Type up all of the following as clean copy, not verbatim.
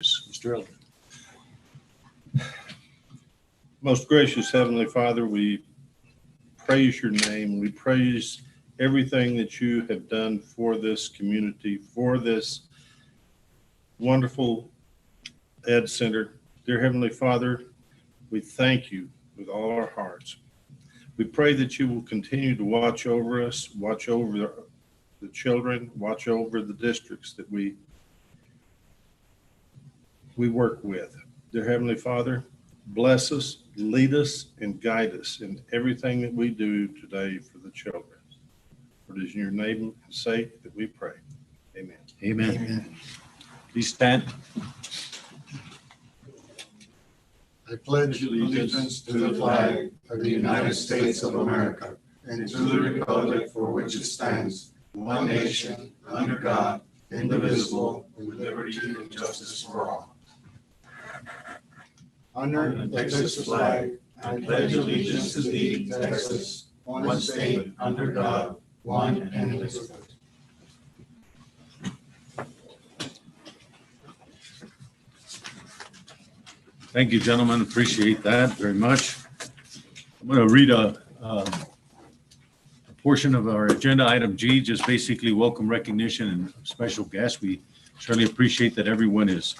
Mr. Elder. Most gracious Heavenly Father, we praise your name. We praise everything that you have done for this community, for this wonderful Ed Center. Dear Heavenly Father, we thank you with all our hearts. We pray that you will continue to watch over us, watch over the children, watch over the districts that we work with. Dear Heavenly Father, bless us, lead us, and guide us in everything that we do today for the children. For it is in your name and sake that we pray. Amen. Amen. Amen. Please stand. I pledge allegiance to the flag of the United States of America and to the republic for which it stands, one nation, under God, indivisible, with liberty and justice for all. Under the Texas flag, I pledge allegiance to thee, Texas, one state, under God, one and indivisible. Thank you, gentlemen. Appreciate that very much. I'm going to read a portion of our agenda, item G, just basically welcome, recognition, and special guests. We certainly appreciate that everyone is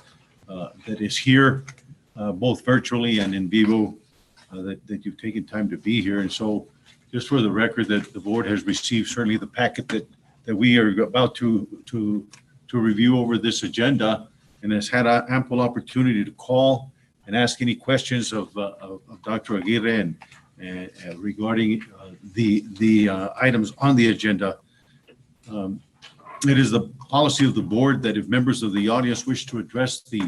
here, both virtually and in vivo, that you've taken time to be here. And so, just for the record, that the board has received certainly the packet that we are about to review over this agenda, and has had an ample opportunity to call and ask any questions of Dr. Aguirre and regarding the items on the agenda. It is the policy of the board that if members of the audience wish to address the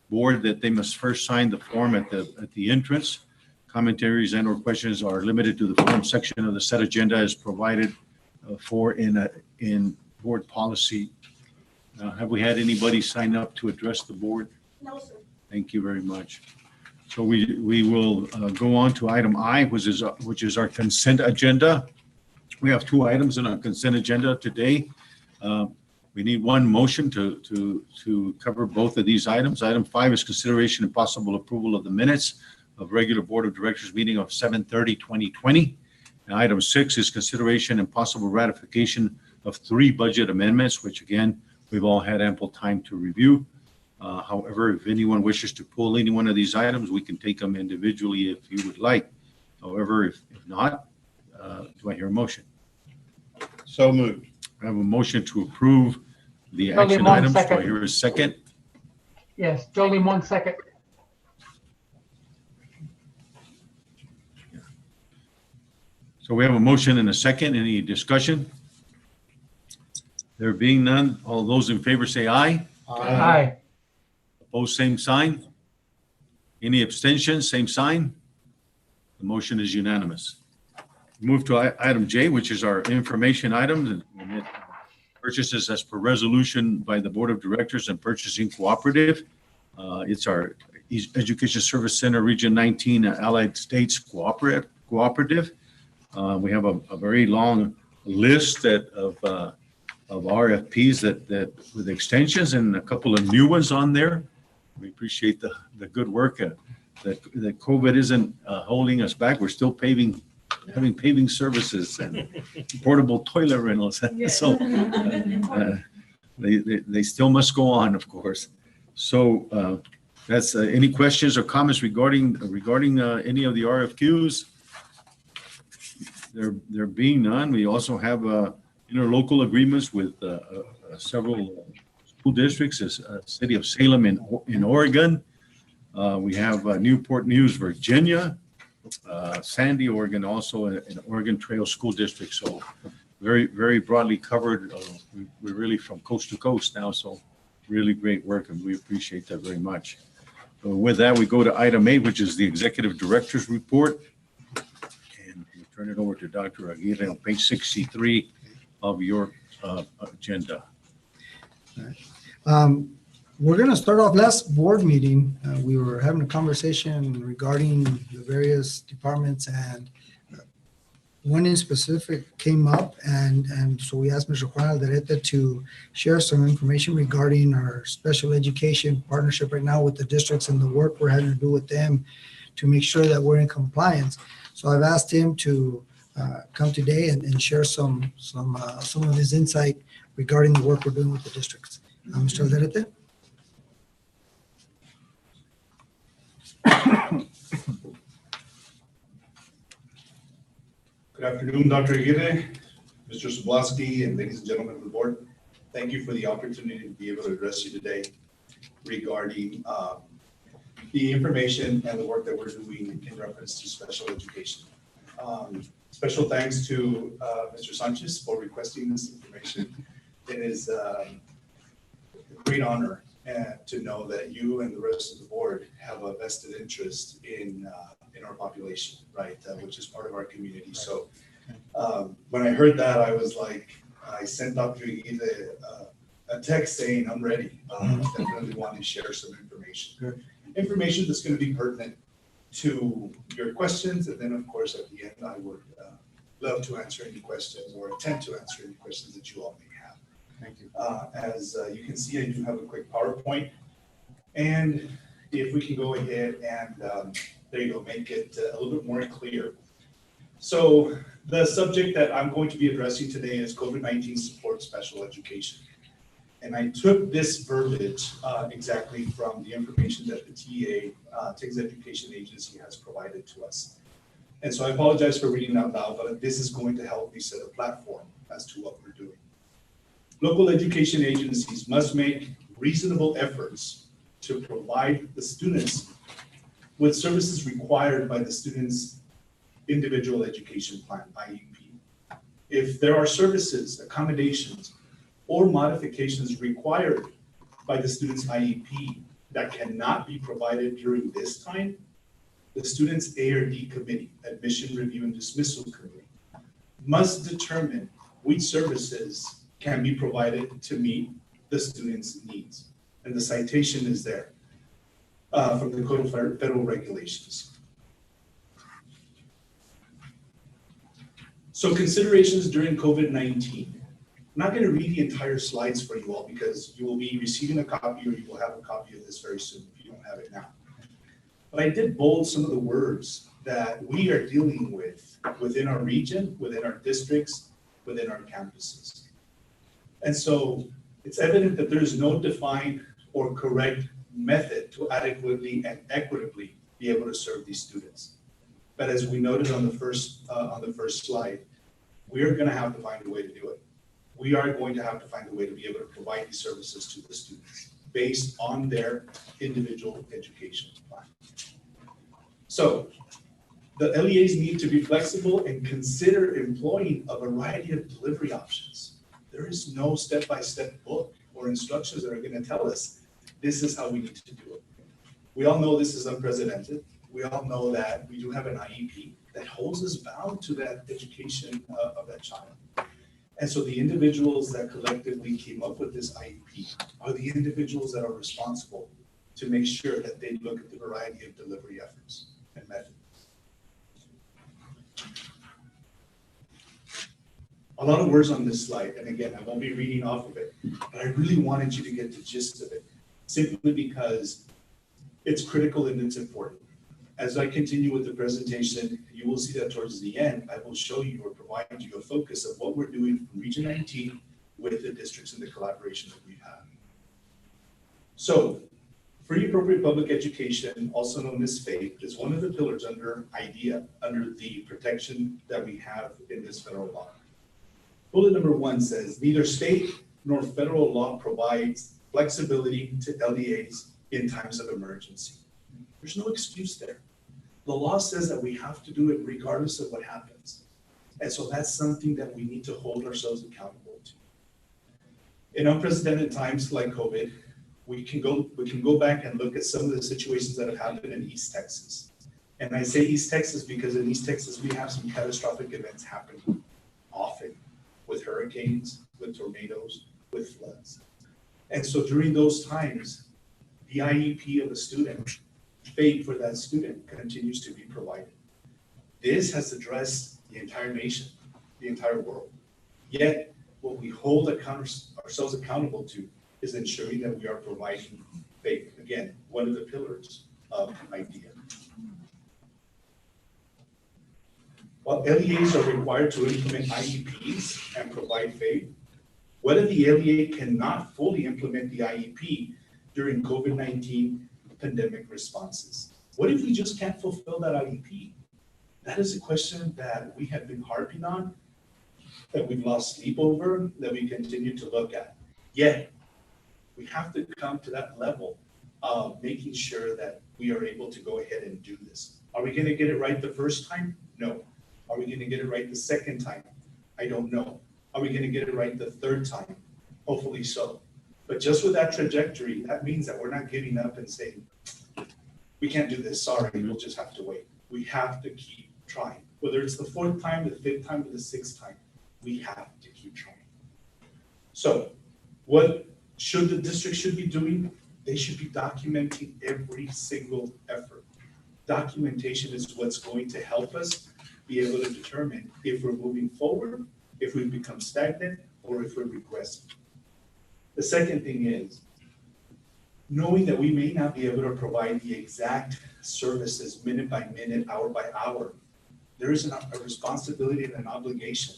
board, that they must first sign the form at the entrance. Commentaries and/or questions are limited to the form section of the set agenda as provided for in board policy. Have we had anybody sign up to address the board? No, sir. Thank you very much. So we will go on to item I, which is our consent agenda. We have two items in our consent agenda today. We need one motion to cover both of these items. Item 5 is consideration and possible approval of the minutes of regular Board of Directors meeting of 7/30/2020. And item 6 is consideration and possible ratification of 3 budget amendments, which again, we've all had ample time to review. However, if anyone wishes to pull any one of these items, we can take them individually if you would like. However, if not, do I hear a motion? So moved. I have a motion to approve the Joe action Limon, items. Do I second. hear a second? Yes, Joe Limon, second. So we have a motion and a second. Any discussion? There being none, all those in favor say aye. Aye. Opposed, same sign. Any abstentions, same sign. The motion is unanimous. Move to item J, which is our information items and it purchases as per resolution by the Board of Directors and Purchasing Cooperative. It's our Education Service Center Region 19 Allied States Cooperative. We have a very long list of RFPs that with extensions and a couple of new ones on there. We appreciate the good work that COVID isn't holding us back. We're still having paving services and portable toilet rentals. So they still must go on, of course. So that's any questions or comments regarding any of the RFQs? There being none, we also have interlocal agreements with several school districts, City of Salem in Oregon. We have Newport News, Virginia, Sandy, Oregon, also an Oregon Trail School District. So very, very broadly covered. We're really from coast to coast now. So really great work, and we appreciate that very much. So with that, we go to item 8, which is the Executive Director's Report. And we turn it over to Dr. Aguirre on page 63 of your agenda. We're going to start off last board meeting. We were having a conversation regarding the various departments and one in specific came up, and so we asked Mr. Juan Alderete to share some information regarding our special education partnership right now with the districts and the work we're having to do with them to make sure that we're in compliance. So I've asked him to come today and share some of his insight regarding the work we're doing with the districts. Mr. Alderete? Good afternoon, Dr. Aguirre, Mr. Sobolewski, and ladies and gentlemen of the board. Thank you for the opportunity to be able to address you today regarding the information and the work that we're doing in reference to special education. Special thanks to Mr. Sanchez for requesting this information. It is a great honor to know that you and the rest of the board have a vested interest in our population, right, which is part of our community. So when I heard that, I was like, I sent Dr. Aguirre a text saying, I'm ready. Definitely want to share some information. Good. Information that's going to be pertinent to your questions. And then, of course, at the end, I would love to answer any questions or attempt to answer any questions that you all may have. Thank you. As you can see, I do have a quick PowerPoint. And if we can go ahead and there you go, make it a little bit more clear. So the subject that I'm going to be addressing today is COVID-19 support special education. And I took this verbiage exactly from the information that the TA, Texas Education Agency, has provided to us. And so I apologize for reading out loud, but this is going to help me set a platform as to what we're doing. Local education agencies must make reasonable efforts to provide the students with services required by the student's individual education plan, IEP. If there are services, accommodations, or modifications required by the student's IEP that cannot be provided during this time, the student's ARD committee, Admission Review and Dismissal Committee, must determine which services can be provided to meet the student's needs. And the citation is there from the Code of Federal Regulations. So considerations during COVID-19. I'm not going to read the entire slides for you all because you will be receiving a copy or you will have a copy of this very soon if you don't have it now. But I did bold some of the words that we are dealing with within our region, within our districts, within our campuses. And so it's evident that there is no defined or correct method to adequately and equitably be able to serve these students. But as we noted on the first slide, we are going to have to find a way to do it. We are going to have to find a way to be able to provide these services to the students based on their individual education plan. So the LEAs need to be flexible and consider employing a variety of delivery options. There is no step-by-step book or instructions that are going to tell us this is how we need to do it. We all know this is unprecedented. We all know that we do have an IEP that holds us bound to that education of that child. And so the individuals that collectively came up with this IEP are the individuals that are responsible to make sure that they look at the variety of delivery efforts and methods. A lot of words on this slide, and again, I won't be reading off of it, but I really wanted you to get the gist of it, simply because it's critical and it's important. As I continue with the presentation, you will see that towards the end, I will show you or provide you a focus of what we're doing from Region 19 with the districts and the collaboration that we have. So, free appropriate public education, also known as FAPE, is one of the pillars under IDEA, under the protection that we have in this federal law. Bullet number 1 says, neither state nor federal law provides flexibility to LEAs in times of emergency. There's no excuse there. The law says that we have to do it regardless of what happens. And so that's something that we need to hold ourselves accountable to. In unprecedented times like COVID, we can go back and look at some of the situations that have happened in East Texas. And I say East Texas because in East Texas, we have some catastrophic events happen often with hurricanes, with tornadoes, with floods. And so during those times, the IEP of a student, FAPE for that student, continues to be provided. This has addressed the entire nation, the entire world. Yet, what we hold ourselves accountable to is ensuring that we are providing FAPE. Again, one of the pillars of IDEA. While LEAs are required to implement IEPs and provide FAPE, what if the LEA cannot fully implement the IEP during COVID-19 pandemic responses? What if we just can't fulfill that IEP? That is a question that we have been harping on, that we've lost sleep over, that we continue to look at. Yet, we have to come to that level of making sure that we are able to go ahead and do this. Are we gonna get it right the first time? No. Are we gonna get it right the second time? I don't know. Are we gonna get it right the third time? Hopefully so. But just with that trajectory, that means that we're not giving up and saying, we can't do this, sorry, we'll just have to wait. We have to keep trying. Whether it's the fourth time, the fifth time, or the sixth time, we have to keep trying. So what the district should be doing? They should be documenting every single effort. Documentation is what's going to help us be able to determine if we're moving forward, if we've become stagnant, or if we're regressing. The second thing is knowing that we may not be able to provide the exact services minute by minute, hour by hour. There is a responsibility and an obligation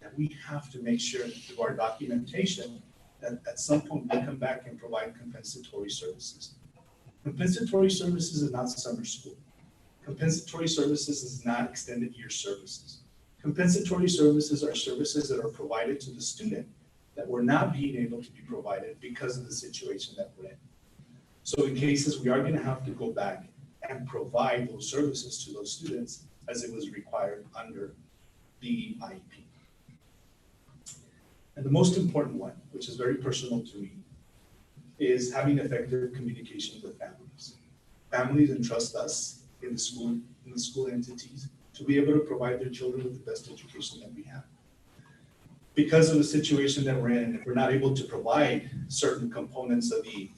that we have to make sure through our documentation that at some point we come back and provide compensatory services. Compensatory services is not summer school. Compensatory services is not extended year services. Compensatory services are services that are provided to the student that were not being able to be provided because of the situation that we're in. So in cases we are going to have to go back and provide those services to those students as it was required under the IEP. And the most important one, which is very personal to me, is having effective communication with families. Families entrust us in the school entities to be able to provide their children with the best education that we have. Because of the situation that we're in, if we're not able to provide certain components of the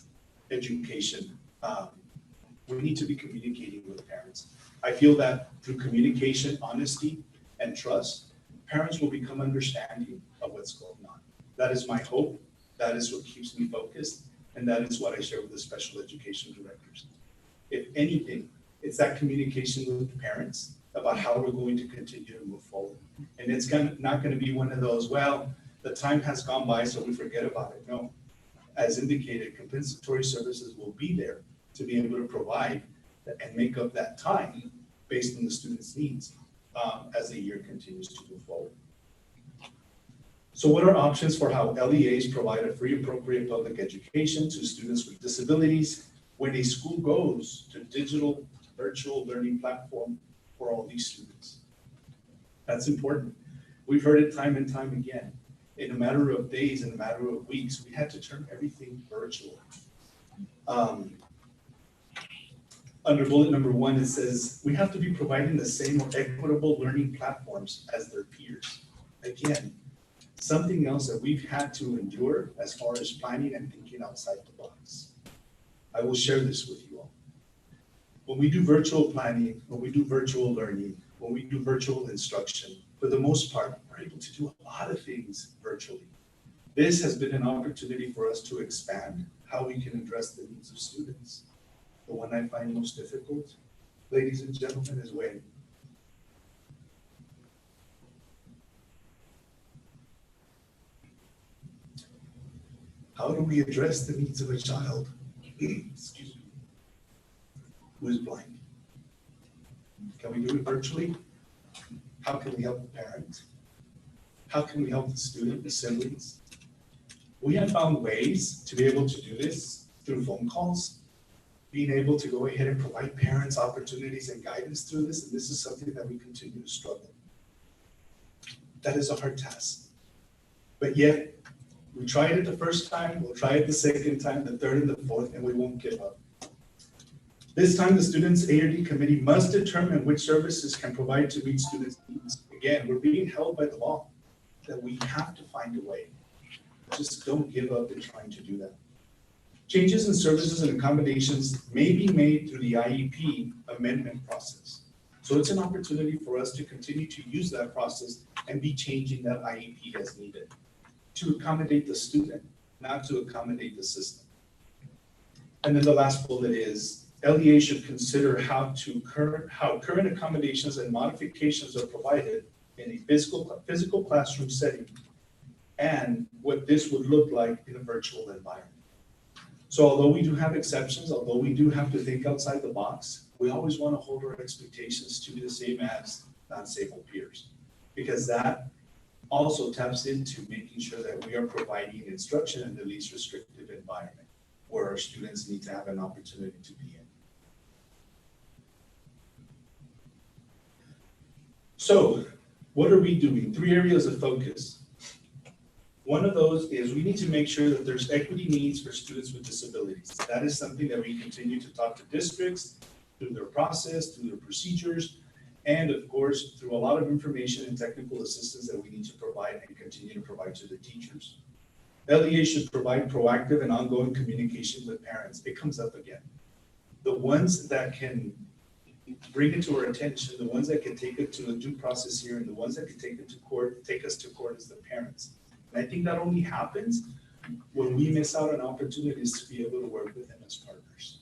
education, we need to be communicating with parents. I feel that through communication, honesty, and trust, parents will become understanding of what's going on. That is my hope. That is what keeps me focused. And that is what I share with the special education directors. If anything, it's that communication with the parents about how we're going to continue to move forward. And it's not going to be one of those, well, the time has gone by, so we forget about it. No. As indicated, compensatory services will be there to be able to provide and make up that time based on the student's needs as the year continues to move forward. So what are options for how LEAs provide a free appropriate public education to students with disabilities when a school goes to digital virtual learning platform for all these students? That's important. We've heard it time and time again. In a matter of days, in a matter of weeks, we had to turn everything virtual. Under bullet number 1, it says, we have to be providing the same or equitable learning platforms as their peers. Again, something else that we've had to endure as far as planning and thinking outside the box. I will share this with you all. When we do virtual planning, when we do virtual learning, when we do virtual instruction, for the most part, we're able to do a lot of things virtually. This has been an opportunity for us to expand how we can address the needs of students. The one I find most difficult, ladies and gentlemen, is when how do we address the needs of a child, excuse me, who is blind? Can we do it virtually? How can we help the parent? How can we help the student, the siblings? We have found ways to be able to do this through phone calls, being able to go ahead and provide parents opportunities and guidance through this, and this is something that we continue to struggle. That is a hard task. But yet, we tried it the first time, we'll try it the second time, the third and the fourth, and we won't give up. This time, the Students A&D Committee must determine which services can provide to meet students' needs. Again, we're being held by the law that we have to find a way. Just don't give up in trying to do that. Changes in services and accommodations may be made through the IEP amendment process. So So it's an opportunity for us to continue to use that process and be changing that IEP as needed to accommodate the student, not to accommodate the system. And then the last bullet is LEA should consider how current accommodations and modifications are provided in a physical classroom setting and what this would look like in a virtual environment. So although we do have exceptions, although we do have to think outside the box, we always want to hold our expectations to be the same as non-stable peers, because that also taps into making sure that we are providing instruction in the least restrictive environment where our students need to have an opportunity to be in. So what are we doing? 3 areas of focus. One of those is we need to make sure that there's equity needs for students with disabilities. That is something that we continue to talk to districts through their process, through their procedures, and of course, through a lot of information and technical assistance that we need to provide and continue to provide to the teachers. LEA should provide proactive and ongoing communication with parents. It comes up again. The ones that can bring it to our attention, the ones that can take it to a due process hearing, the ones that can take it to court, take us to court is the parents. And I think that only happens when we miss out on opportunities to be able to work with them as partners.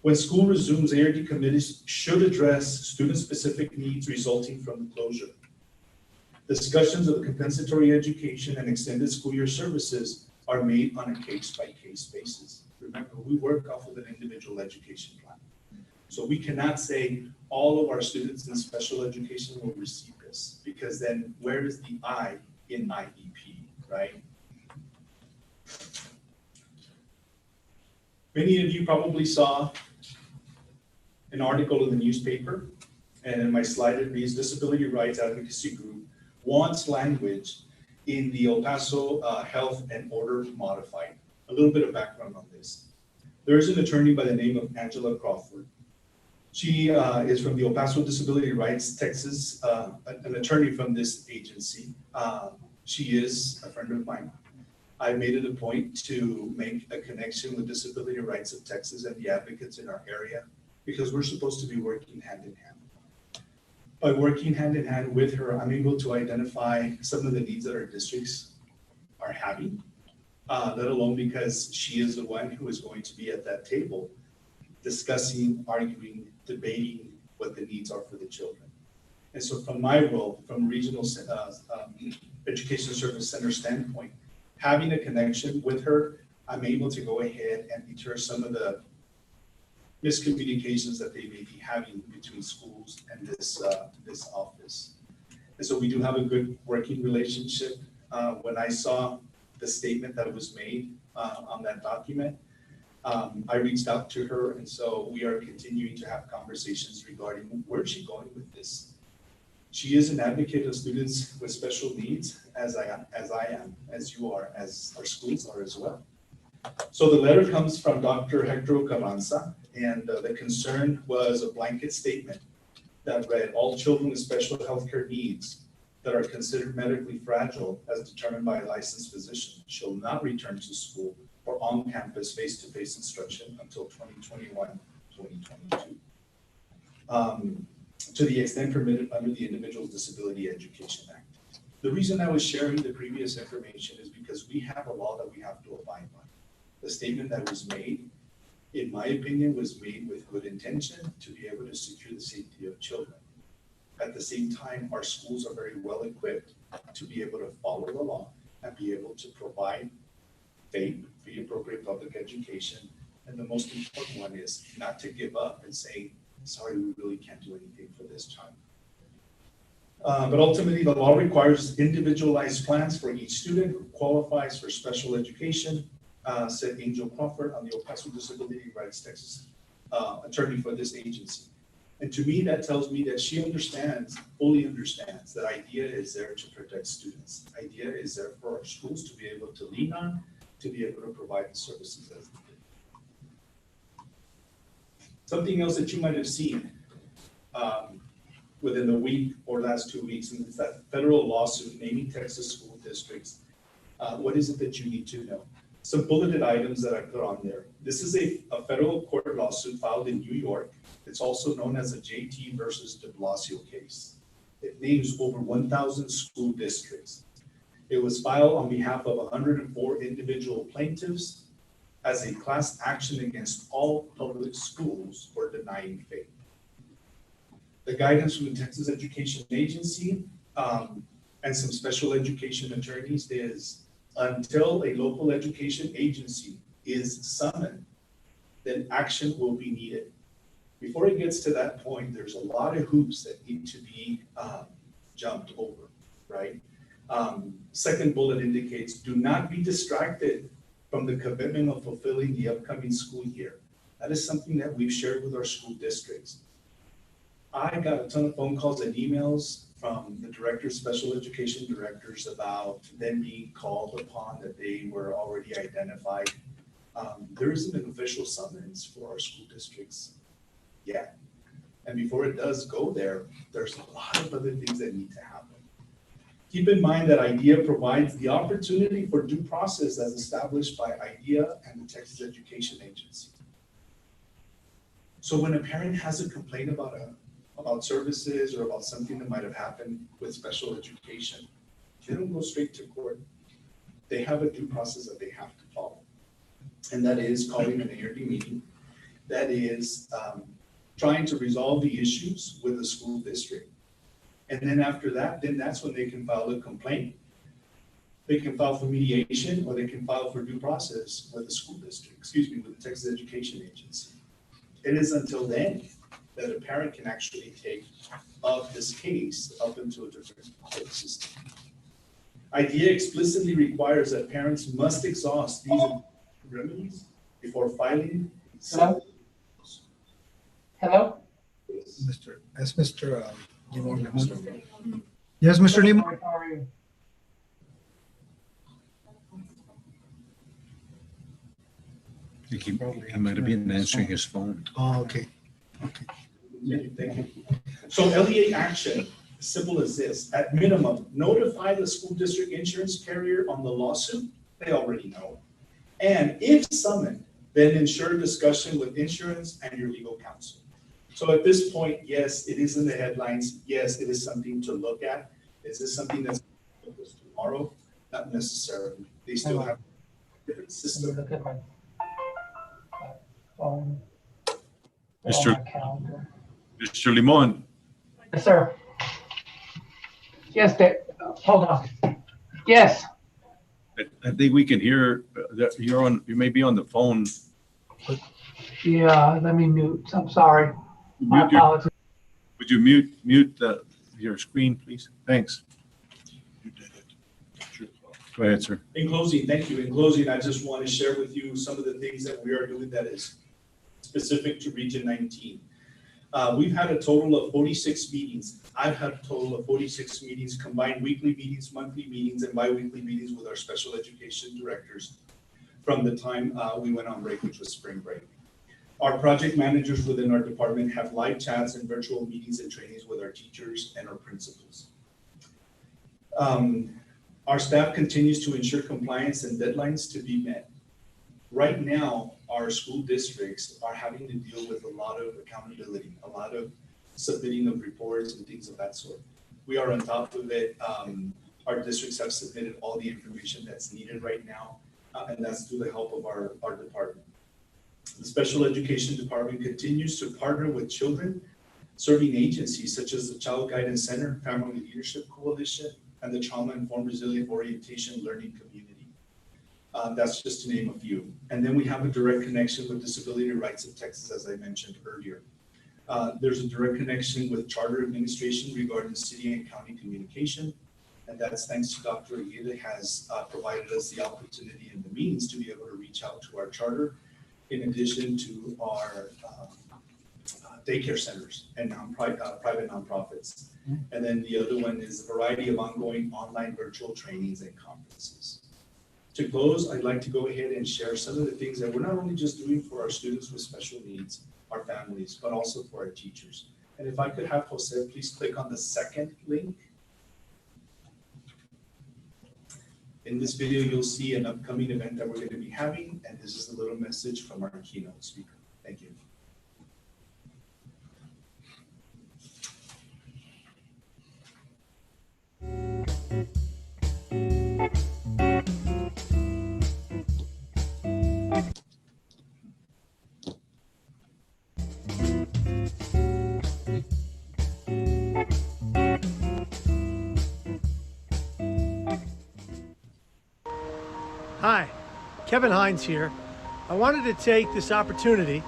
When school resumes, ARD committees should address student-specific needs resulting from the closure. Discussions of compensatory education and extended school year services are made on a case-by-case basis. Remember, we work off of an individual education plan. So we cannot say all of our students in special education will receive this, because then where is the I in IEP, right? Many of you probably saw an article in the newspaper, and in my slide it reads, Disability Rights Advocacy Group wants language in the El Paso Health and Order Modified. A little bit of background on this. There is an attorney by the name of Angela Crawford. She is from the El Paso Disability Rights, Texas, an attorney from this agency. She is a friend of mine. I made it a point to make a connection with Disability Rights of Texas and the advocates in our area, because we're supposed to be working hand in hand. By working hand in hand with her, I'm able to identify some of the needs that our districts are having, let alone because she is the one who is going to be at that table discussing, arguing, debating what the needs are for the children. And so from my role, from regional education service center standpoint, having a connection with her, I'm able to go ahead and deter some of the miscommunications that they may be having between schools and this office. And so we do have a good working relationship. When I saw the statement that was made on that document, I reached out to her, and so we are continuing to have conversations regarding where is she going with this. She is an advocate of students with special needs, as I am, as you are, as our schools are as well. So the letter comes from Dr. Hector Carranza, and the concern was a blanket statement that read, all children with special healthcare needs that are considered medically fragile as determined by a licensed physician shall not return to school or on-campus face-to-face instruction until 2021, 2022. To the extent permitted under the Individuals Disability Education Act. The reason I was sharing the previous information is because we have a law that we have to abide by. The statement that was made, in my opinion, was made with good intention to be able to secure the safety of children. At the same time, our schools are very well equipped to be able to follow the law and be able to provide FAPE, free appropriate public education. And the most important one is not to give up and say, sorry, we really can't do anything for this child. But ultimately, the law requires individualized plans for each student who qualifies for special education, said Angel Crawford on the El Paso Disability Rights Texas attorney for this agency. And to me, that tells me that she understands, fully understands that IDEA is there to protect students. IDEA is there for our schools to be able to lean on, to be able to provide the services as needed. Something else that you might have seen within the week or last 2 weeks, and it's that federal lawsuit naming Texas school districts. What is it that you need to know? Some bulleted items that I put on there. This is a federal court lawsuit filed in New York. It's also known as a JT versus de Blasio case. It names over 1,000 school districts. It was filed on behalf of 104 individual plaintiffs as a class action against all public schools for denying FAPE. The guidance from the Texas Education Agency and some special education attorneys is until a local education agency is summoned, then action will be needed. Before it gets to that point, there's a lot of hoops that need to be jumped over, right? Second bullet indicates, do not be distracted from the commitment of fulfilling the upcoming school year. That is something that we've shared with our school districts. I got a ton of phone calls and emails from the directors, special education directors, about them being called upon that they were already identified. There isn't an official summons for our school districts yet. And before it does go there, there's a lot of other things that need to happen. Keep in mind that IDEA provides the opportunity for due process as established by IDEA and the Texas Education Agency. So when a parent has a complaint about services or about something that might have happened with special education, they don't go straight to court. They have a due process that they have to follow. And that is calling an ARD meeting. That is trying to resolve the issues with the school district. And then after that, then that's when they can file a complaint. They can file for mediation, or they can file for due process with the school district, with the Texas Education Agency. It is until then that a parent can actually take up this case up into a different court system. IDEA explicitly requires that parents must exhaust these remedies before filing. Hello? Hello? Mr. Limon. Yes, Mr. Limon. How are you? I think he might have been answering his phone. Oh, okay. Thank you. So LEA action, simple as this: at minimum, notify the school district insurance carrier on the lawsuit. They already know. And if summoned, then ensure discussion with insurance and your legal counsel. So at this point, yes, it is in the headlines. Yes, it is something to look at. Is this something that's tomorrow? Not necessarily. They still have a different Let me system. look at my phone. Mr. On my calendar. Mr. Limon, Yes, sir. Yes, hold on. Yes, I think we can hear that you may be on the phone. yeah, let me mute. I'm sorry. My Mute your- apologies. Would you mute your screen, please? Thanks. Go ahead, sir. In closing, thank you. In closing, I just want to share with you some of the things that we are doing that is specific to Region 19. We've had a total of 46 meetings. I've had a total of 46 meetings, combined weekly meetings, monthly meetings, and biweekly meetings with our special education directors from the time we went on break, which was spring break. Our project managers within our department have live chats and virtual meetings and trainings with our teachers and our principals. Our staff continues to ensure compliance and deadlines to be met. Right now, our school districts are having to deal with a lot of accountability, a lot of submitting of reports and things of that sort. We are on top of it. Our districts have submitted all the information that's needed right now, and that's through the help of our department. The special education department continues to partner with children serving agencies such as the Child Guidance Center, Family Leadership Coalition, and the Trauma Informed Resilient Orientation Learning Community. That's just to name a few. And then we have a direct connection with Disability Rights of Texas, as I mentioned earlier. There's a direct connection with Charter Administration regarding city and county communication. And that's thanks to Dr. Aguirre has provided us the opportunity and the means to be able to reach out to our charter, in addition to our daycare centers and private nonprofits. And then the other one is a variety of ongoing online virtual trainings and conferences. To close, I'd like to go ahead and share some of the things that we're not only just doing for our students with special needs, our families, but also for our teachers. And if I could have Jose, please click on the second link. In this video, you'll see an upcoming event that we're going to be having, and this is a little message from our keynote speaker. Thank you. Hi, Kevin Hines here. I wanted to take this opportunity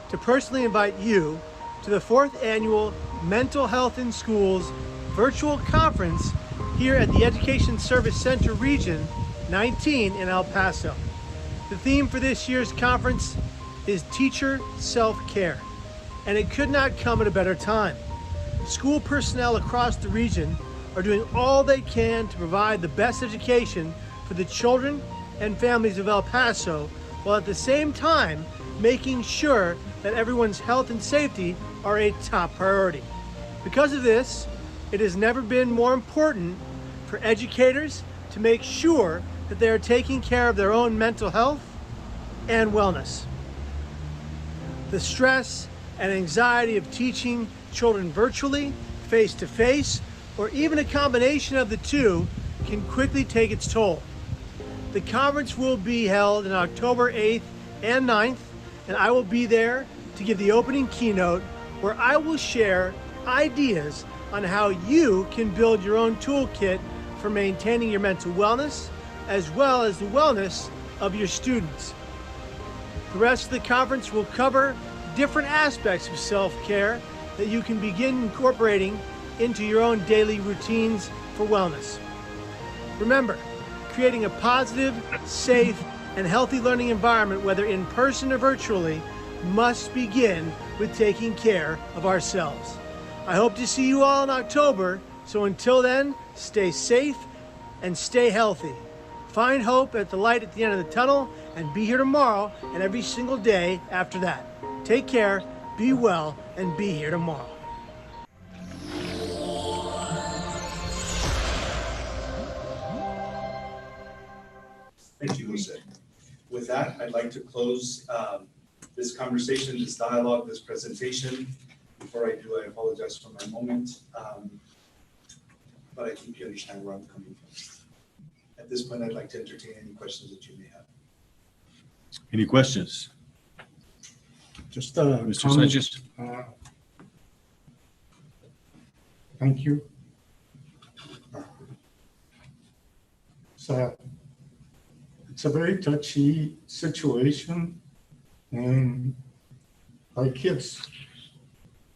to personally invite you to the 4th annual Mental Health in Schools virtual conference here at the Education Service Center Region 19 in El Paso. The theme for this year's conference is Teacher Self-Care, and it could not come at a better time. School personnel across the region are doing all they can to provide the best education for the children and families of El Paso, while at the same time making sure that everyone's health and safety are a top priority. Because of this, it has never been more important for educators to make sure that they are taking care of their own mental health and wellness. The stress and anxiety of teaching children virtually, face-to-face, or even a combination of the two can quickly take its toll. The conference will be held on October 8th and 9th, and I will be there to give the opening keynote where I will share ideas on how you can build your own toolkit for maintaining your mental wellness as well as the wellness of your students. The rest of the conference will cover different aspects of self-care that you can begin incorporating into your own daily routines for wellness. Remember, creating a positive, safe, and healthy learning environment, whether in person or virtually, must begin with taking care of ourselves. I hope to see you all in October, so until then, stay safe and stay healthy. Find hope at the light at the end of the tunnel, and be here tomorrow and every single day after that. Take care, be well, and be here tomorrow. Thank you, Jose. With that, I'd like to close this conversation, this dialogue, this presentation. Before I do, I apologize for my moment, but I think you understand where I'm coming from. At this point, I'd like to entertain any questions that you may have. Any questions? Just Mr. comment. Sanchez? Thank you. So it's a very touchy situation, and our kids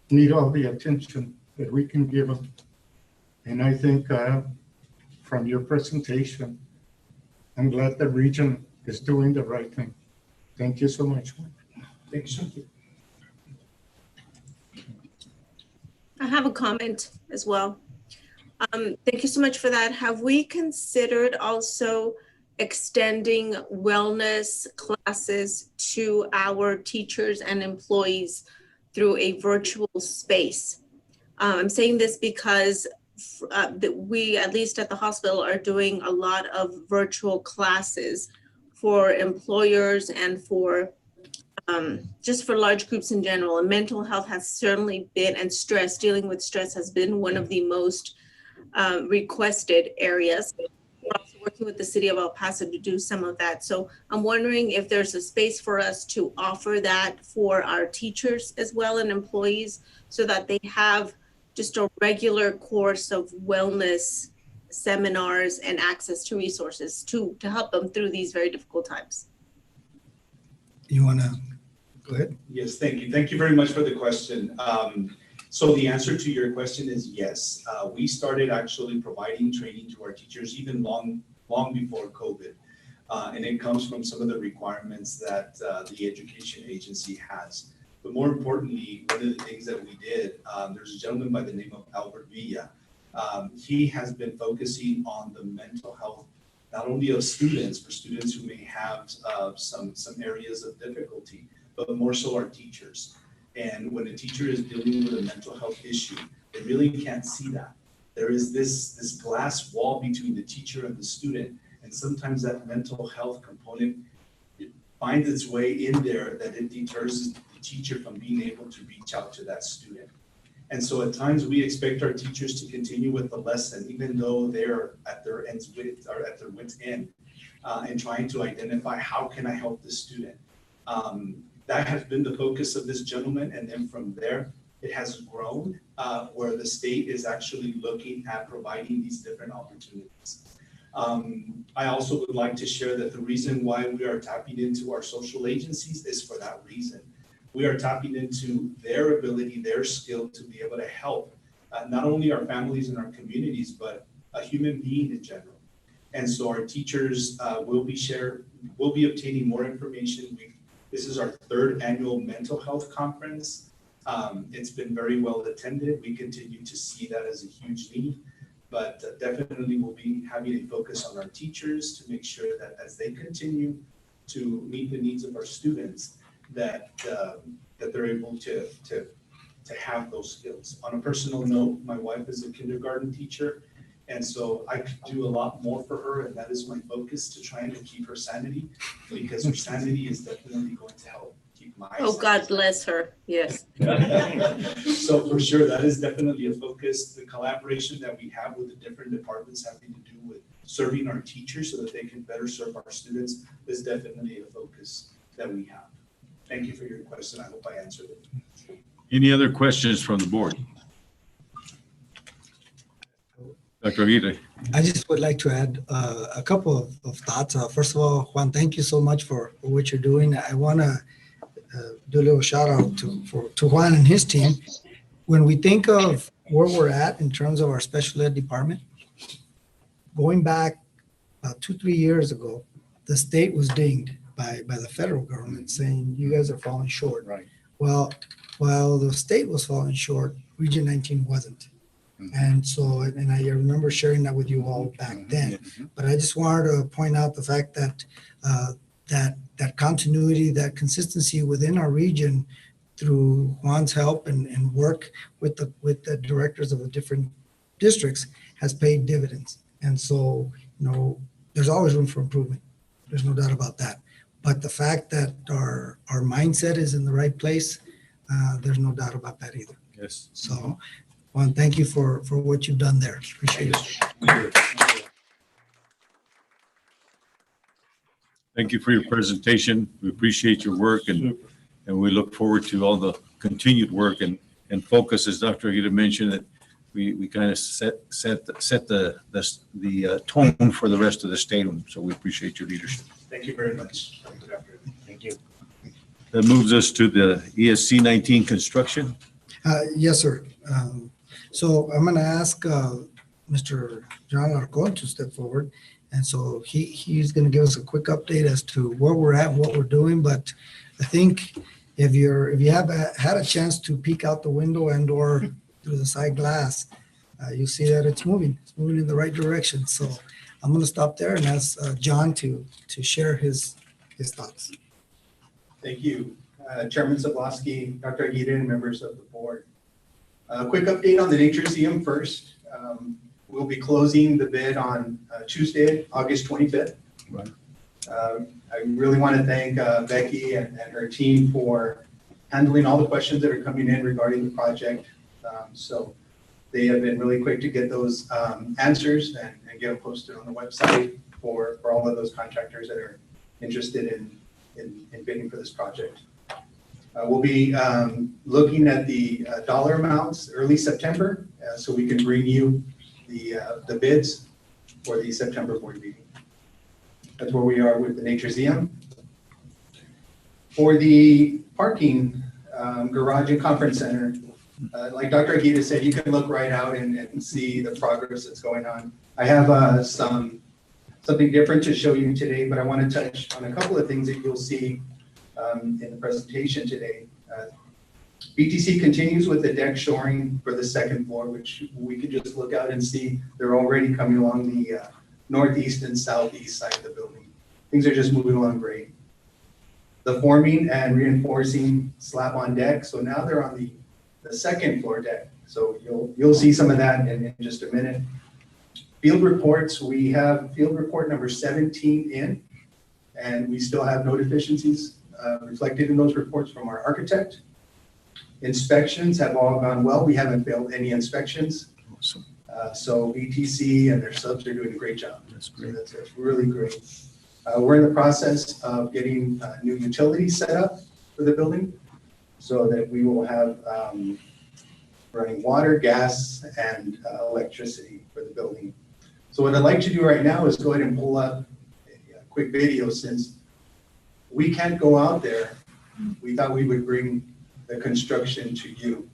need all the attention that we can give them. And I think from your presentation, I'm glad the region is doing the right thing. Thank you so much. Thank you. I have a comment as well. Thank you so much for that. Have we considered also extending wellness classes to our teachers and employees through a virtual space? I'm saying this because we, at least at the hospital, are doing a lot of virtual classes for employers and for just for large groups in general. And mental health has certainly been, and stress, dealing with stress has been one of the most requested areas. We're also working with the city of El Paso to do some of that. So I'm wondering if there's a space for us to offer that for our teachers as well and employees, so that they have just a regular course of wellness seminars and access to resources to help them through these very difficult times. You want to go ahead? Yes, thank you. Thank you very much for the question. So the answer to your question is yes. We started actually providing training to our teachers even long before COVID. And it comes from some of the requirements that the education agency has. But more importantly, one of the things that we did, there's a gentleman by the name of Albert Villa. He has been focusing on the mental health, not only of students, for students who may have some areas of difficulty, but more so our teachers. And when a teacher is dealing with a mental health issue, they really can't see that. There is this glass wall between the teacher and the student, And sometimes that mental health component finds its way in there, that it deters the teacher from being able to reach out to that student. And so at times we expect our teachers to continue with the lesson, even though they're at their wit's end, and trying to identify, how can I help this student? That has been the focus of this gentleman. And then from there, it has grown, where the state is actually looking at providing these different opportunities. I also would like to share that the reason why we are tapping into our social agencies is for that reason. We are tapping into their ability, their skill to be able to help not only our families and our communities, but a human being in general. And so our teachers will be obtaining more information. This is our 3rd annual mental health conference. It's been very well attended. We continue to see that as a huge need, but definitely we'll be having a focus on our teachers to make sure that as they continue to meet the needs of our students, that they're able to have those skills. On a personal note, my wife is a kindergarten teacher, and so I could do a lot more for her, and that is my focus, to try and keep her sanity, because her sanity is definitely going to help keep my Oh, sanity. God bless her. Yes. So for sure, that is definitely a focus. The collaboration that we have with the different departments having to do with serving our teachers so that they can better serve our students is definitely a focus that we have. Thank you for your question. I hope I answered it. Any other questions from the board? Dr. Aguirre. I just would like to add a couple of thoughts. First of all, Juan, thank you so much for what you're doing. I want to do a little shout out to Juan and his team. When we think of where we're at in terms of our special ed department, going back about 2-3 years ago, the state was dinged by the federal government saying, you guys are falling short. Right. Well, while the state was falling short, Region 19 wasn't. And so, and I remember sharing that with you all back then. But I just wanted to point out the fact that that continuity, that consistency within our region through Juan's help and work with the directors of the different districts has paid dividends. And so, there's always room for improvement. There's no doubt about that. But the fact that our mindset is in the right place, there's no doubt about that either. Yes. So, Juan, thank you for what you've done there. Appreciate it. Thank you for your presentation. We appreciate your work, and we look forward to all the continued work and focus, as Dr. Aguirre mentioned, that we kind of set the tone for the rest of the state. So we appreciate your leadership. Thank you very much. Good afternoon. Thank you. That moves us to the ESC 19 construction. Yes, sir. So I'm going to ask Mr. John Alarcon to step forward. And so he's going to give us a quick update as to where we're at and what we're doing. But I think if you have had a chance to peek out the window and or through the side glass, you see that it's moving in the right direction. So I'm going to stop there and ask John to share his thoughts. Thank you, Chairman Zablosky, Dr. Aguirre, and members of the board. A quick update on the Nature Museum first. We'll be closing the bid on Tuesday, August 25th. Right. I really want to thank Becky and her team for handling all the questions that are coming in regarding the project. So they have been really quick to get those answers and get them posted on the website for all of those contractors that are interested in bidding for this project. We'll be looking at the dollar amounts early September, so we can bring you the bids for the September board meeting. That's where we are with the Nature Museum. For the parking garage and conference center, like Dr. Aguirre said, you can look right out and see the progress that's going on. I have something different to show you today, but I want to touch on a couple of things that you'll see in the presentation today. BTC continues with the deck shoring for the second floor, which we could just look out and see they're already coming along the northeast and southeast side of the building. Things are just moving along great. The forming and reinforcing slab on deck, so now they're on the second floor deck. So you'll see some of that in just a minute. Field reports, we have field report number 17 in, and we still have no deficiencies reflected in those reports from our architect. Inspections have all gone well. We haven't failed any inspections. Awesome. So ETC and their subs are doing a great job. That's So great. that's really great. We're in the process of getting new utilities set up for the building so that we will have running water, gas, and electricity for the building. So what I'd like to do right now is go ahead and pull up a quick video. Since we can't go out there, we thought we would bring the construction to you.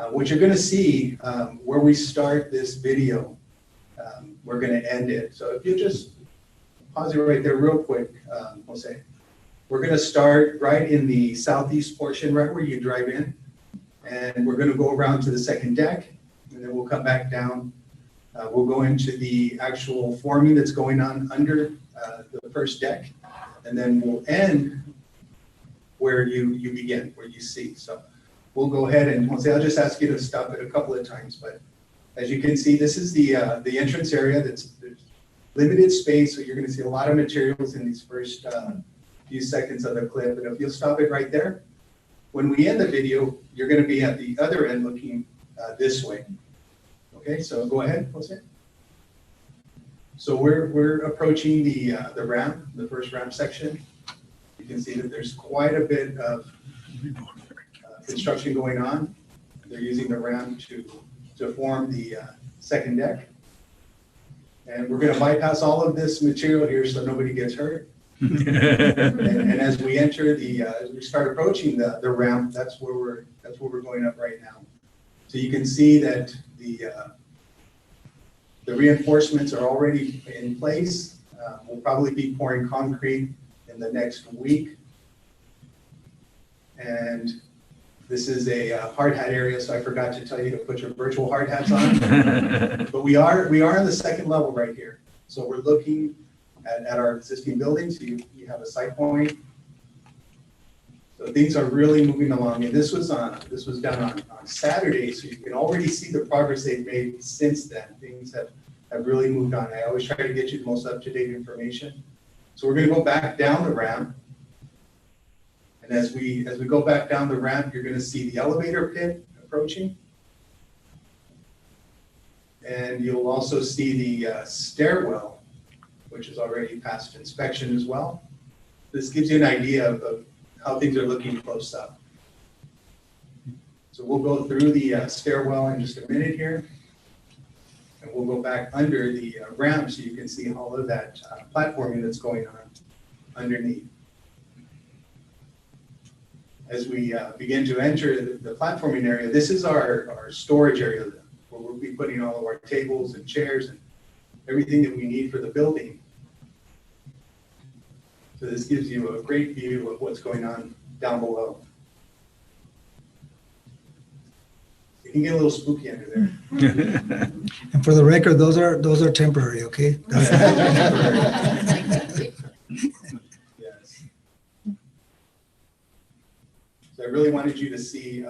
What you're going to see where we start this video, we're going to end it. So if you just pause it right there real quick, Jose. We're going to start right in the southeast portion, right where you drive in. And we're going to go around to the second deck, and then we'll come back down. We'll go into the actual forming that's going on under the first deck, and then we'll end where you begin, where you see. So we'll go ahead and I'll just ask you to stop it a couple of times. But as you can see, this is the entrance area. There's limited space, so you're going to see a lot of materials in these first few seconds of the clip. And if you'll stop it right there, when we end the video, you're going to be at the other end looking this way. Okay, so go ahead, Jose. So we're approaching the ramp, the first ramp section. You can see that there's quite a bit of construction going on. They're using the ramp to form the second deck. And we're going to bypass all of this material here so nobody gets hurt. and as we enter as we start approaching the ramp, that's where we're going up right now. So you can see that the reinforcements are already in place. We'll probably be pouring concrete in the next week. And this is a hard hat area, so I forgot to tell you to put your virtual hard hats on. But we are on the second level right here. So we're looking at our existing buildings. You have a sight point. So things are really moving along. And this was done on Saturday, so you can already see the progress they've made since then. Things have really moved on. I always try to get you the most up-to-date information. So we're going to go back down the ramp. And as we go back down the ramp, you're going to see the elevator pit approaching. And you'll also see the stairwell, which is already past inspection as well. This gives you an idea of how things are looking close up. So we'll go through the stairwell in just a minute here. And we'll go back under the ramp so you can see all of that platforming that's going on underneath. As we begin to enter the platforming area, this is our storage area where we'll be putting all of our tables and chairs and everything that we need for the building. So this gives you a great view of what's going on down below. It can get a little spooky under there. And for the record, those are temporary, okay? Yes. So I really wanted you to see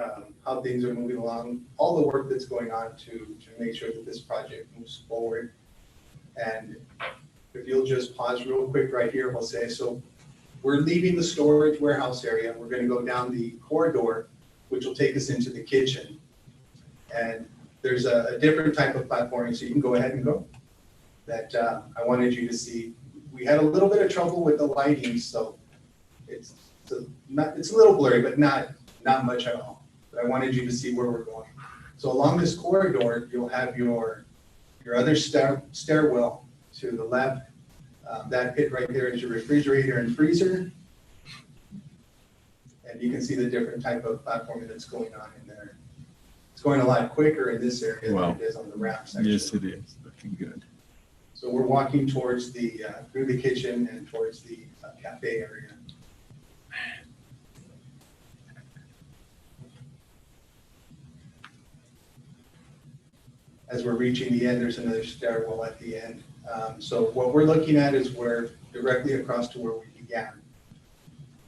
how things are moving along, all the work that's going on to make sure that this project moves forward. And if you'll just pause real quick right here, Jose. So we're leaving the storage warehouse area. We're going to go down the corridor, which will take us into the kitchen. And there's a different type of platforming, so you can go ahead and go, that I wanted you to see. We had a little bit of trouble with the lighting, so it's a little blurry, but not much at all. But I wanted you to see where we're going. So along this corridor, you'll have your other stairwell to the left. That pit right there is your refrigerator and freezer. And you can see the different type of platforming that's going on in there. It's going a lot quicker in this area Wow. than it is on the ramp section. Yes, it is. Looking good. So we're walking towards through the kitchen and towards the cafe area. As we're reaching the end, there's another stairwell at the end. So what we're looking at is we're directly across to where we began.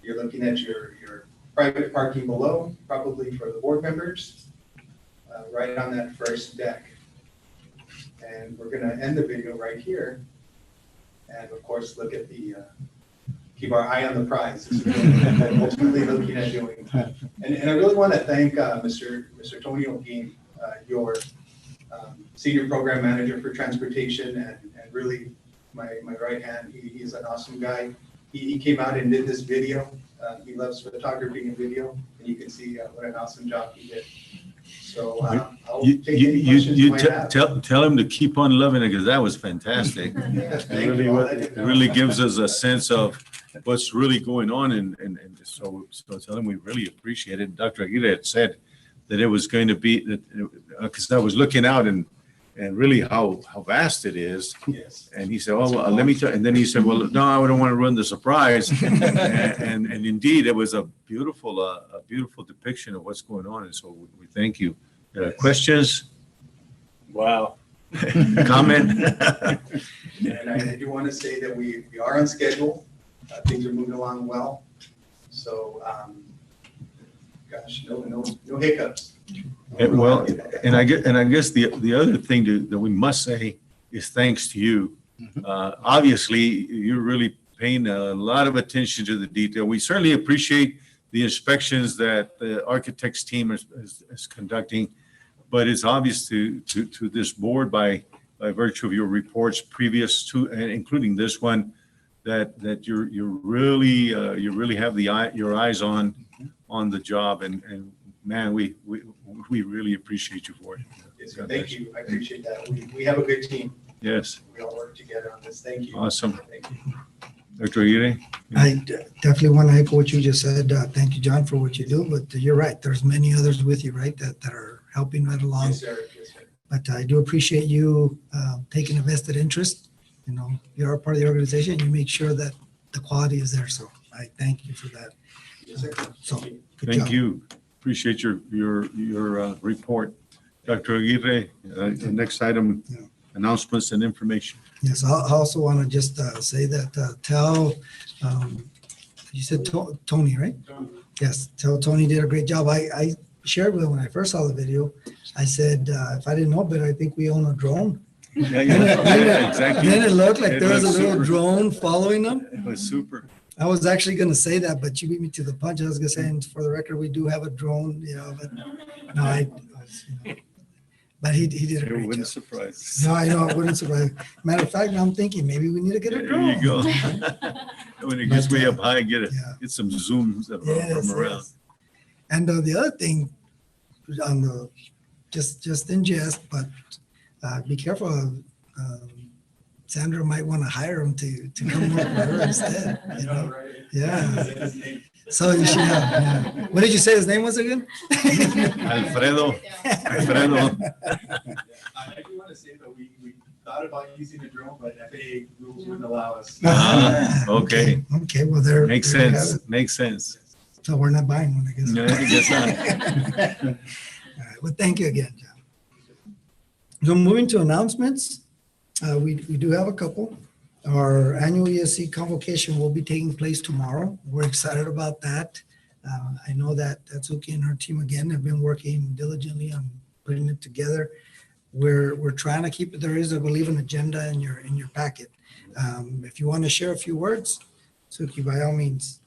You're looking at your private parking below, probably for the board members, right on that first deck. And we're gonna end the video right here. And of course, look at the, keep our eye on the prize. This is what we're ultimately looking at doing. And I really want to thank Mr. Tony O'Gean, your senior program manager for transportation, and really my right hand. He's an awesome guy. He came out and did this video. He loves photography and video, and you can see what an awesome job he did. So I'll take any questions you might have. Tell him to keep on loving it, because that was fantastic. It really gives us a sense of what's really going on, and so tell him we really appreciate it. Dr. Aguirre had said that it was going to be, that because I was looking out and really how vast it is. Yes. And he said, "Oh, well, let me tell," and then he said, "Well, no, I don't want to ruin the surprise." and indeed, it was a beautiful depiction of what's going on, and so we thank you. Questions? Wow. Comment? And I do want to say that we are on schedule. Things are moving along well. So, gosh, no hiccups. Well, and I guess the other thing that we must say is thanks to you. Obviously, you're really paying a lot of attention to the detail. We certainly appreciate the inspections that the architects team is conducting, but it's obvious to this board by virtue of your reports previous to and including this one that you really have your eyes on the job, and man, we really appreciate you for it. Yes, sir. Thank you. I appreciate that. We have a good team. Yes. We all work together on this. Thank you. Awesome. Thank you. Dr. Aguirre? I definitely want to echo what you just said. Thank you, John, for what you do, but you're right. There's many others with you, right, that are helping right along. Yes, sir. Yes, sir. But I do appreciate you taking a vested interest. You know, you're a part of the organization. You make sure that the quality is there. So I thank you for that. Yes, sir. So Thank you. good Thank job. you. Appreciate your report. Dr. Aguirre, the next item, Yeah. announcements and information. Yes, I also want to just say that tell, you said Tony, right? Yes, tell Tony did a great job. I shared with him when I first saw the video. I said, if I didn't know better, I think we own a drone. Yeah, exactly. Then it looked like It there was a was little super. drone following them. It was super. I was actually going to say that, but you beat me to the punch. I was going to say, and for the record, we do have a drone, you know, but no, but he did a It great wouldn't job. surprise us. No, I know, it wouldn't surprise. Matter of fact, now I'm thinking maybe we need to get a There drone. you go. When it gets But, way up high, get yeah. some zooms Yes, from around. yes. And the other thing, on the just in jest, but be careful. Sandra might want to hire him to come work with her instead. You know, yeah. So you should have. Yeah. What did you say his name was again? Alfredo. I do want to say that we thought about using a drone, but FAA rules wouldn't allow us. Okay. Okay. Well, there. Makes there you have sense. it. Makes sense. So we're not buying one, I guess. No, I guess not. All right. Well, thank you again, John. So moving to announcements, we do have a couple. Our annual ESC convocation will be taking place tomorrow. We're excited about that. I know that Tatsuki and her team again have been working diligently on putting it together. We're trying to keep it. There is, I believe, an agenda in your packet. If you want to share a few words, Suki, by all means.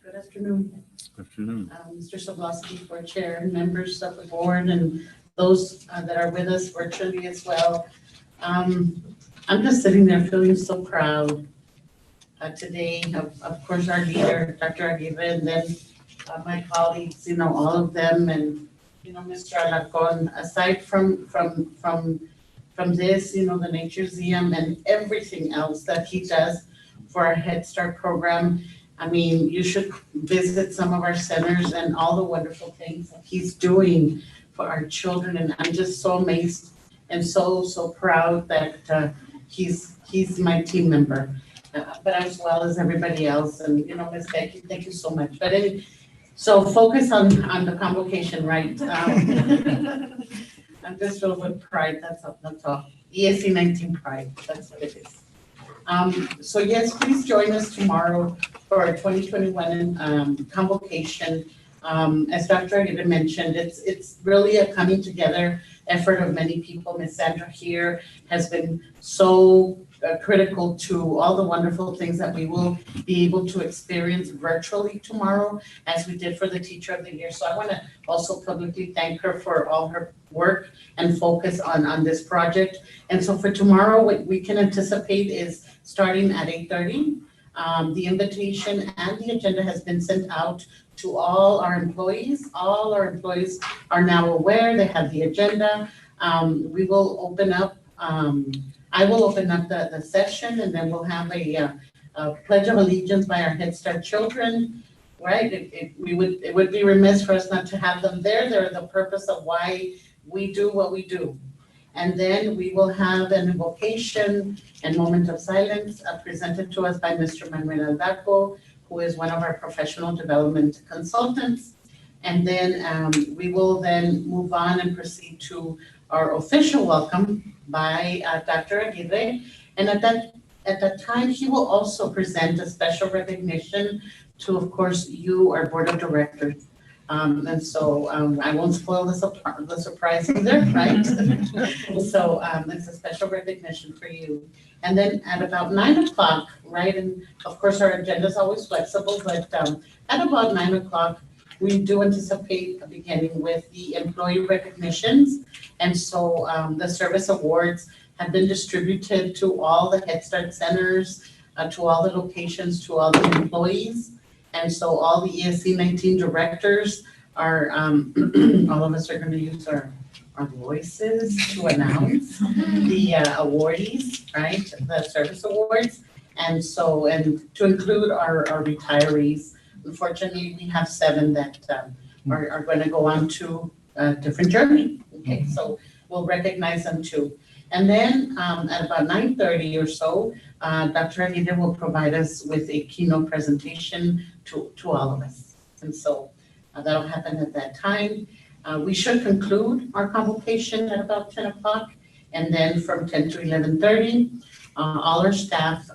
Good afternoon. Afternoon. Mr. Sobolowski, for chair, and members of the board, and those that are with us virtually as well. I'm just sitting there feeling so proud today of course, our leader, Dr. Aguirre, and then my colleagues, you know, all of them, and, you know, Mr. Alarcon, aside from this, you know, the Nature Museum and everything else that he does for our Head Start program. I mean, you should visit some of our centers and all the wonderful things that he's doing for our children. And I'm just so amazed and so proud that he's my team member, but as well as everybody else. And, you know, Ms. Becky, thank you so much. But so focus on the convocation, right? I'm just filled with pride, that's all. ESC 19 pride, that's what it is. So yes, please join us tomorrow for our 2021 convocation. As Dr. Aguirre mentioned, it's really a coming together effort of many people. Ms. Sandra here has been so critical to all the wonderful things that we will be able to experience virtually tomorrow, as we did for the Teacher of the Year. So I want to also publicly thank her for all her work and focus on this project. And so for tomorrow, what we can anticipate is starting at 8:30. The invitation and the agenda has been sent out to all our employees. All our employees are now aware, they have the agenda. We will open up, I will open up the session, and then we'll have a pledge of allegiance by our Head Start children, right? It would be remiss for us not to have them there. They're the purpose of why we do what we do. And then we will have an invocation and moment of silence presented to us by Mr. Manuel Aldaco, who is one of our professional development consultants. And then we will then move on and proceed to our official welcome by Dr. Aguirre. And at that time, he will also present a special recognition to, of course, you, our board of directors. And so I won't spoil the surprise either, right? So it's a special recognition for you. And then at about 9 o'clock, right, and of course our agenda is always flexible, but at about 9 o'clock, we do anticipate beginning with the employee recognitions. And so the service awards have been distributed to all the Head Start centers, to all the locations, to all the employees. And so all the ESC 19 directors are, all of us are going to use our voices to announce the awardees, right? The service awards. And so, and to include our retirees. Unfortunately, we have 7 that are going to go on to a different journey. Okay, so we'll recognize them too. And then at about 9:30 or so, Dr. Aguirre will provide us with a keynote presentation to all of us. And so that'll happen at that time. We should conclude our convocation at about 10 o'clock. And then from 10 to 11:30, all our staff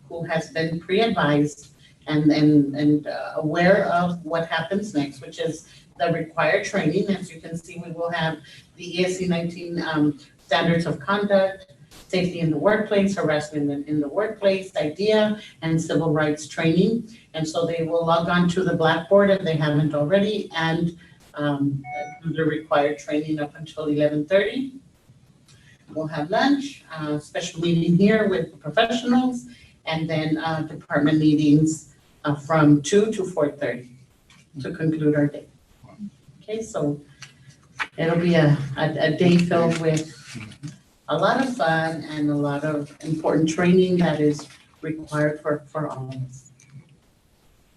who has been pre-advised and aware of what happens next, which is the required training. As you can see, we will have the ESC 19 standards of conduct, safety in the workplace, harassment in the workplace, IDEA, and civil rights training. And so they will log on to the Blackboard if they haven't already, and do the required training up until 11:30. We'll have lunch, special meeting here with the professionals, and then department meetings from 2 to 4:30 to conclude our day. Okay, so it'll be a day filled with a lot of fun and a lot of important training that is required for all of us.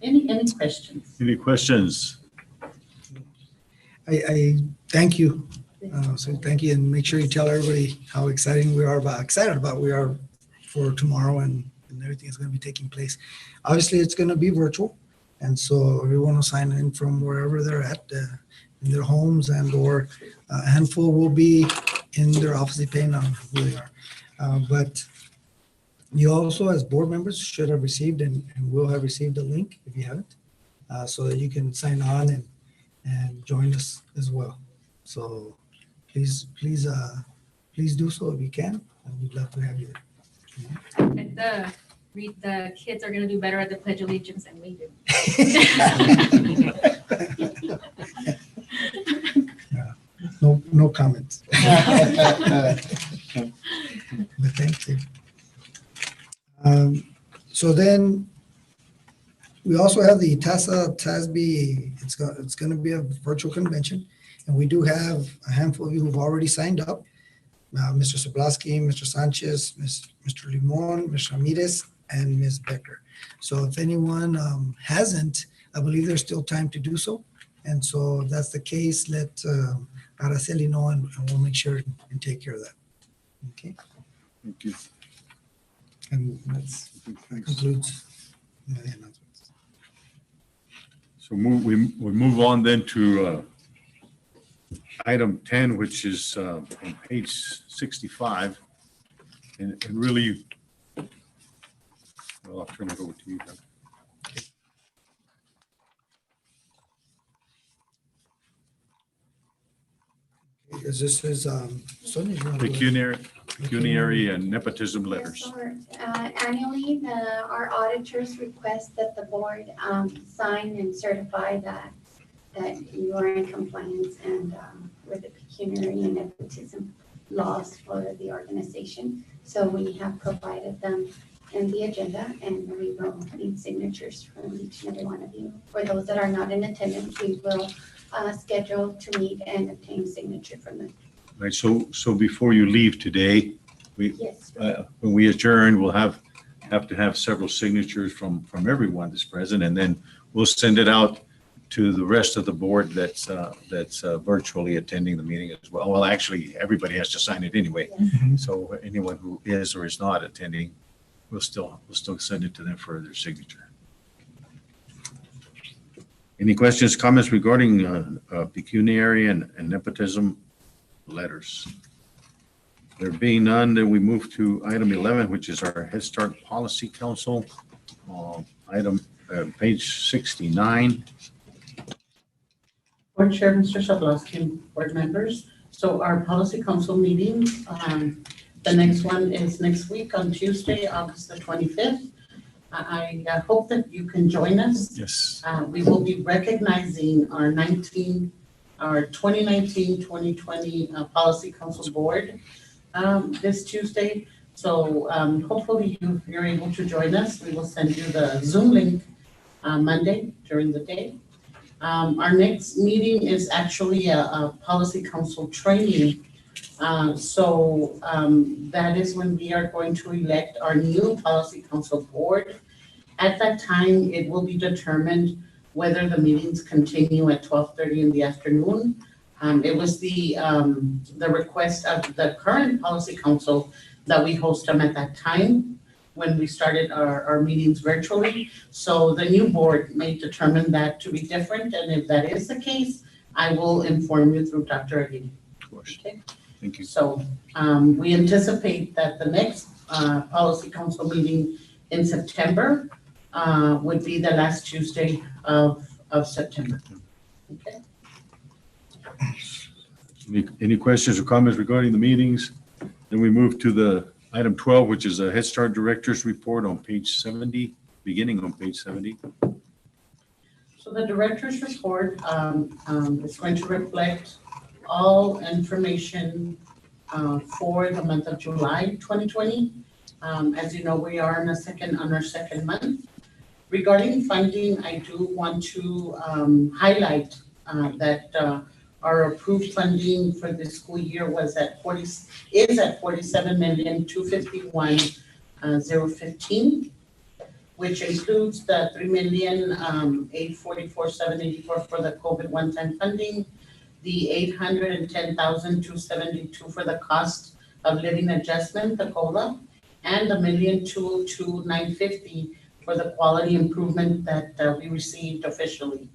Any questions? Any questions? I thank you. So thank you, and make sure you tell everybody how excited we are for tomorrow and everything is going to be taking place. Obviously, it's going to be virtual, and so everyone will sign in from wherever they're at in their homes, and or a handful will be in their office depending on who they are. But you also, as board members, should have received and will have received a link if you haven't, so that you can sign on and join us as well. So please do so if you can, and we'd love to have you there. The kids are going to do better at the Pledge of Allegiance than we do. No comments. But thank you. So then we also have the TASB. It's going to be a virtual convention, and we do have a handful of you who've already signed up. Mr. Soblaski, Mr. Sanchez, Mr. Limon, Ms. Ramirez, and Ms. Becker. So if anyone hasn't, I believe there's still time to do so. And so if that's the case, let Araceli know, and we'll make sure and take care of that. Okay? Thank you. And that concludes the announcements. So we move on then to item 10, which is on page 65. And really, well, I'll turn it over to you, Doug. is this is, Sonia, you want to go ahead? Pecuniary and nepotism Yes, letters. sir. Annually, our auditors request that the board sign and certify that you are in compliance and with the pecuniary and nepotism laws for the organization. So we have provided them in the agenda, and we will need signatures from each and every one of you. For those that are not in attendance, we will schedule to meet and obtain signature from them. Right, so before you leave today, Yes. when we adjourn, we'll have to have several signatures from everyone that's present, and then we'll send it out to the rest of the board that's virtually attending the meeting as well. Well, actually, everybody has to sign it anyway. So anyone who is or is not attending, we'll still send it to them for their signature. Any questions, comments regarding pecuniary and nepotism letters? There being none, then we move to item 11, which is our Head Start Policy Council. Item page 69. Board Chair, Mr. Sobolewski, board members. So our policy council meeting, the next one is next week on Tuesday, August the 25th. I hope that you can join us. Yes. We will be recognizing our 2019-2020 Policy Council Board this Tuesday. So hopefully you're able to join us. We will send you the Zoom link Monday during the day. Our next meeting is actually a Policy Council training. So that is when we are going to elect our new Policy Council Board. At that time, it will be determined whether the meetings continue at 12:30 in the afternoon. It was the request of the current Policy Council that we host them at that time when we started our meetings virtually. So the new board may determine that to be different, and if that is the case, I will inform you through Dr. Aguirre. Of course. Okay? Thank you. So we anticipate that the next Policy Council meeting in September would be the last Tuesday of September. Okay. Any questions or comments regarding the meetings? Then we move to the item 12, which is a Head Start Director's Report on page 70, beginning on page 70. So the director's report is going to reflect all information for the month of July 2020. As you know, we are on our second month. Regarding funding, I do want to highlight that our approved funding for this school year is at 47,251,015, which includes the 3,844,784 for the COVID one-time funding, the 810,272 for the cost of living adjustment, the COLA, and the 1,202,950 for the quality improvement that we received officially.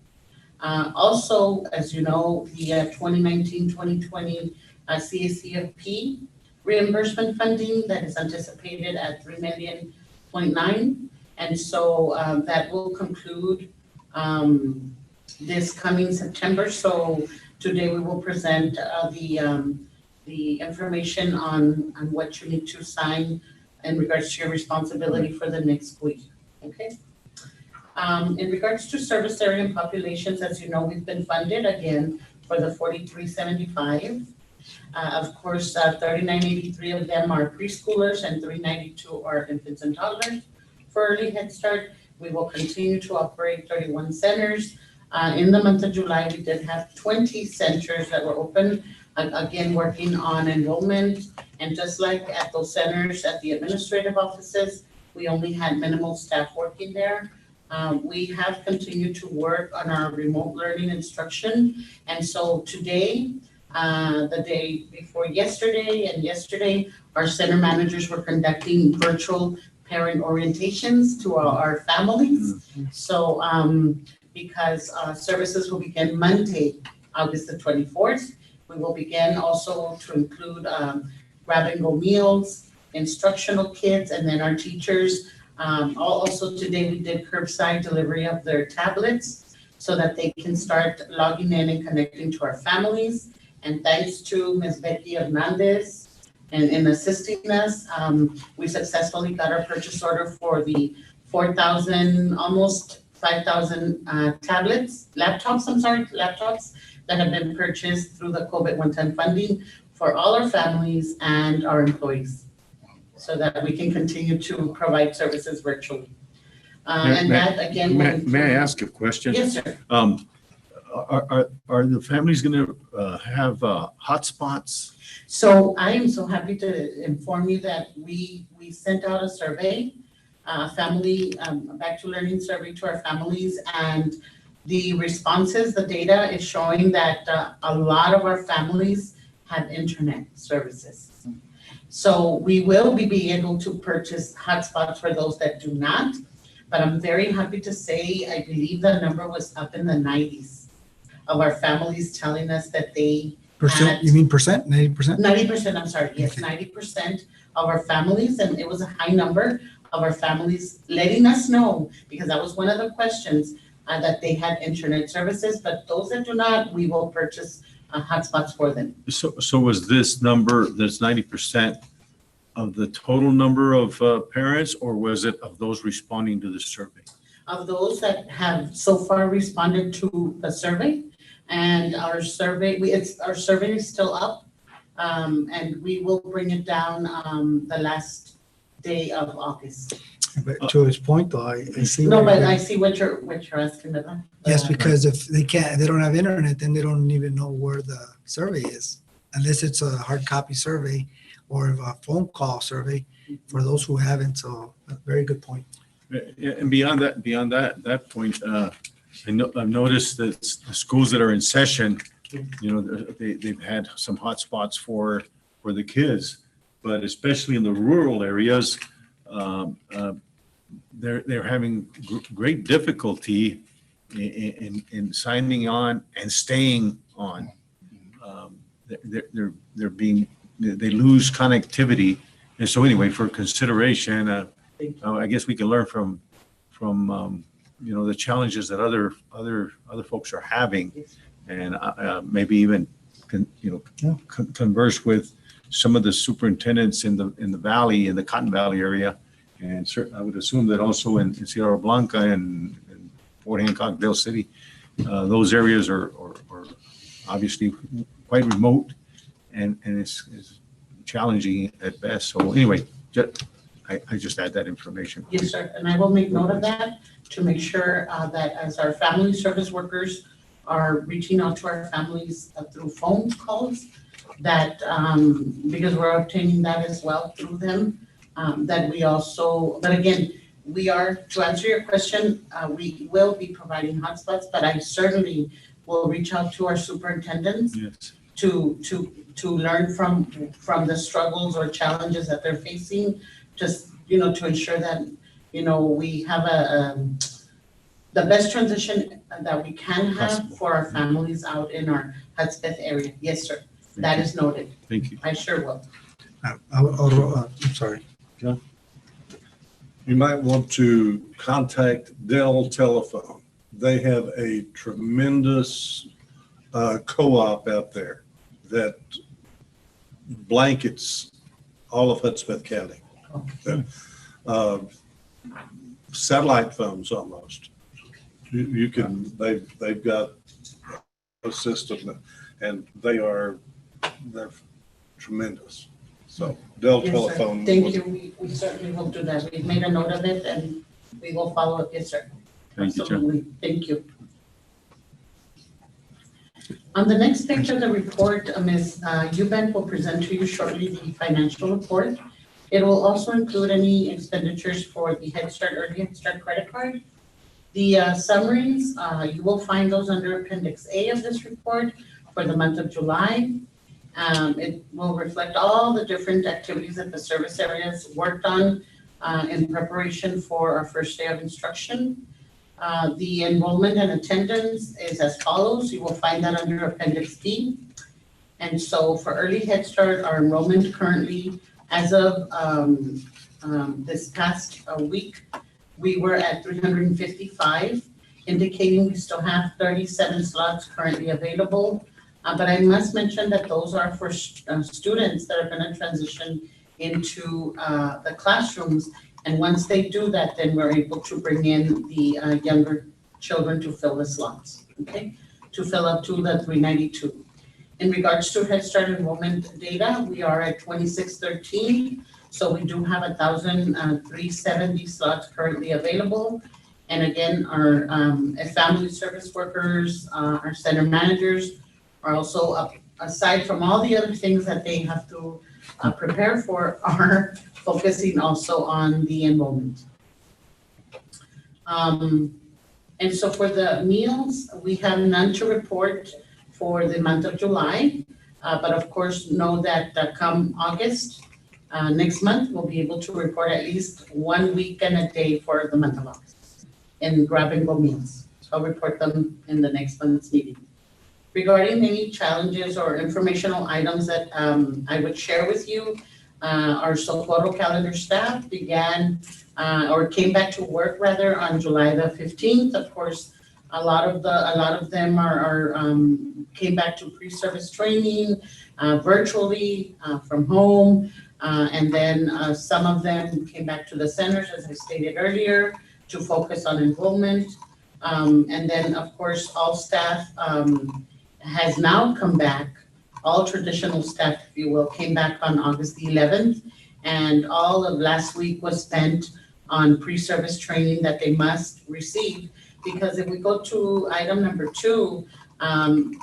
Also, as you know, the 2019-2020 CACFP reimbursement funding that is anticipated at $3.9 million. And so that will conclude this coming September. So today we will present the information on what you need to sign in regards to your responsibility for the next week. Okay. In regards to service area and populations, as you know, we've been funded again for the 4375. Of course, 3983 of them are preschoolers and 392 are infants and toddlers. For early Head Start, we will continue to operate 31 centers. In the month of July, we did have 20 centers that were open, again, working on enrollment. And just like at those centers, at the administrative offices, we only had minimal staff working there. We have continued to work on our remote learning instruction. And so today, the day before yesterday and yesterday, our center managers were conducting virtual parent orientations to our families. So because services will begin Monday, August the 24th, we will begin also to include grab-and-go meals, instructional kits, and then our teachers. Also today we did curbside delivery of their tablets so that they can start logging in and connecting to our families. And thanks to Ms. Becky Hernandez in assisting us, we successfully got our purchase order for the 4,000, almost 5,000 laptops that have been purchased through the COVID one-time funding for all our families and our employees, so that we can continue to provide services virtually. And that again. May I ask a question? Yes, sir. Are the families going to have hotspots? So I am so happy to inform you that we sent out a survey, family, back to learning survey to our families, and the responses, the data is showing that a lot of our families have internet services. So we will be able to purchase hotspots for those that do not, but I'm very happy to say, I believe the number was up in the 90s of our families telling us that they Percent, you mean percent, 90%? 90%, I'm sorry, yes, Okay. 90% of our families, and it was a high number of our families letting us know, because that was one of the questions, that they had internet services, but those that do not, we will purchase hotspots for them. So was this number, that's 90% of the total number of parents, or was it of those responding to the survey? Of those that have so far responded to the survey, and our survey, our survey is still up, and we will bring it down the last day of August. But to his point though, I see. No, where but you're- I see what you're asking about. Yes, because if they don't have internet, then they don't even know where the survey is, unless it's a hard copy survey or a phone call survey for those who haven't. So a very good point. And beyond that point, I've noticed that the schools that are in session, they've had some hotspots for the kids, but especially in the rural areas, they're having great difficulty in signing on and staying on. They lose connectivity, and so anyway, for consideration, I guess we can learn from the challenges that other folks are having, and maybe even converse with some of the superintendents in the valley, in the Cotton Valley area, and I would assume that also in Sierra Blanca and Fort Hancock, Dale City, those areas are obviously quite remote, and it's challenging at best. So anyway, I just add that information. Yes, sir, and I will make note of that to make sure that as our family service workers are reaching out to our families through phone calls, that because we're obtaining that as well through them, that we also, but again, we are, to answer your question, we will be providing hotspots, but I certainly will reach out to our superintendents Yes. to learn from the struggles or challenges that they're facing, just, to ensure that, we have the best transition that we can have for our families out in our Hudspeth area. Yes, sir. That is noted. Thank you. I sure will. I'm sorry. You might want to contact Dell Telephone. They have a tremendous co-op out there that blankets all of Hudspeth County. Satellite phones almost. You can, they've got a system, and they're tremendous. So Dell Yes, sir. Telephone. Thank you. We certainly will do that. We've made a note of it and we will follow up. Yes, sir. Thank you, Chair. Absolutely. Thank you. On the next page of the report, Ms. Eubank will present to you shortly the financial report. It will also include any expenditures for the Early Head Start credit card. The summaries, you will find those under Appendix A of this report for the month of July. It will reflect all the different activities that the service areas worked on in preparation for our first day of instruction. The enrollment and attendance is as follows. You will find that under Appendix D. And so for Early Head Start, our enrollment currently, as of this past week, we were at 355, indicating we still have 37 slots currently available. But I must mention that those are for students that are gonna transition into the classrooms. And once they do that, then we're able to bring in the younger children to fill the slots, okay? To fill up to the 392. In regards to Head Start enrollment data, we are at 2613. So we do have 1,370 slots currently available. And again, our family service workers, our center managers are also up, aside from all the other things that they have to prepare for, are focusing also on the enrollment. And so for the meals, we have none to report for the month of July. But of course, know that come August, next month, we'll be able to report at least 1 week and a day for the month of August in grab-and-go meals. So I'll report them in the next month's meeting. Regarding any challenges or informational items that I would share with you, our Socorro calendar staff began or came back to work rather on July the 15th. Of course, a lot of them are came back to pre-service training virtually from home. And then some of them came back to the centers, as I stated earlier, to focus on enrollment. And then, of course, all staff has now come back. All traditional staff, if you will, came back on August the 11th. And all of last week was spent on pre-service training that they must receive. Because if we go to item number 2,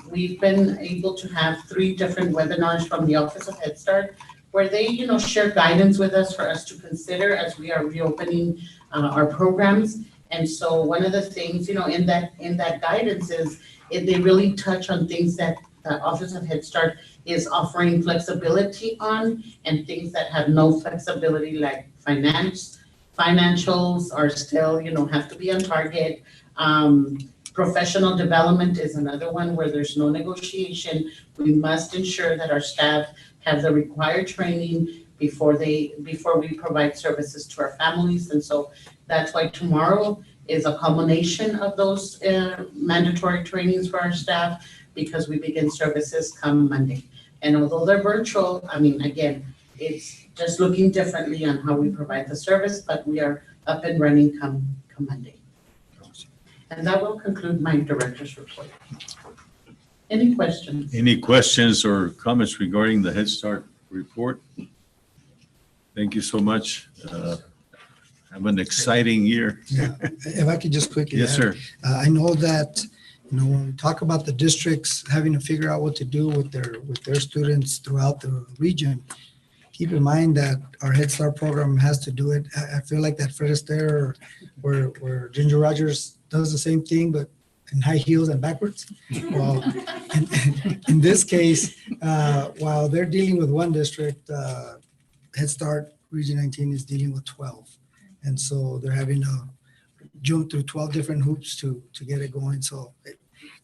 we've been able to have 3 different webinars from the Office of Head Start where they, share guidance with us for us to consider as we are reopening our programs. And so one of the things, in that guidance is they really touch on things that the Office of Head Start is offering flexibility on, and things that have no flexibility, like financials are still, have to be on target. Professional development is another one where there's no negotiation. We must ensure that our staff have the required training before we provide services to our families. And so that's why tomorrow is a culmination of those mandatory trainings for our staff, because we begin services come Monday. And although they're virtual, again, it's just looking differently on how we provide the service, but we are up and running come Monday. And that will conclude my director's report. Any questions? Any questions or comments regarding the Head Start report? Thank you so much. Have an exciting year. Yeah, if I could just quickly Yes, add, sir. I know that, when we talk about the districts having to figure out what to do with their students throughout the region, keep in mind that our Head Start program has to do it. I feel like that Fred Astaire where Ginger Rogers does the same thing, but in high heels and backwards. Well, in this case, while they're dealing with one district, Head Start Region 19 is dealing with 12. And so they're having to jump through 12 different hoops to get it going. So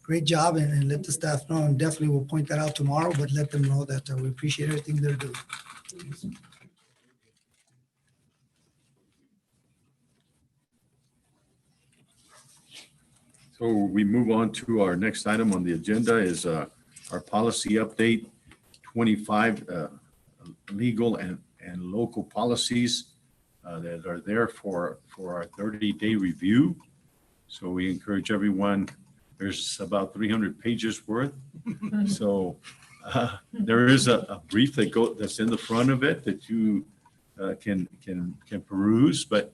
great job, and let the staff know, and definitely we'll point that out tomorrow, but let them know that we appreciate everything they're doing. So we move on to our next item on the agenda is our policy update 25 legal and local policies that are there for our 30-day review. So we encourage everyone, there's about 300 pages worth. So there is a brief that's in the front of it that you can peruse, but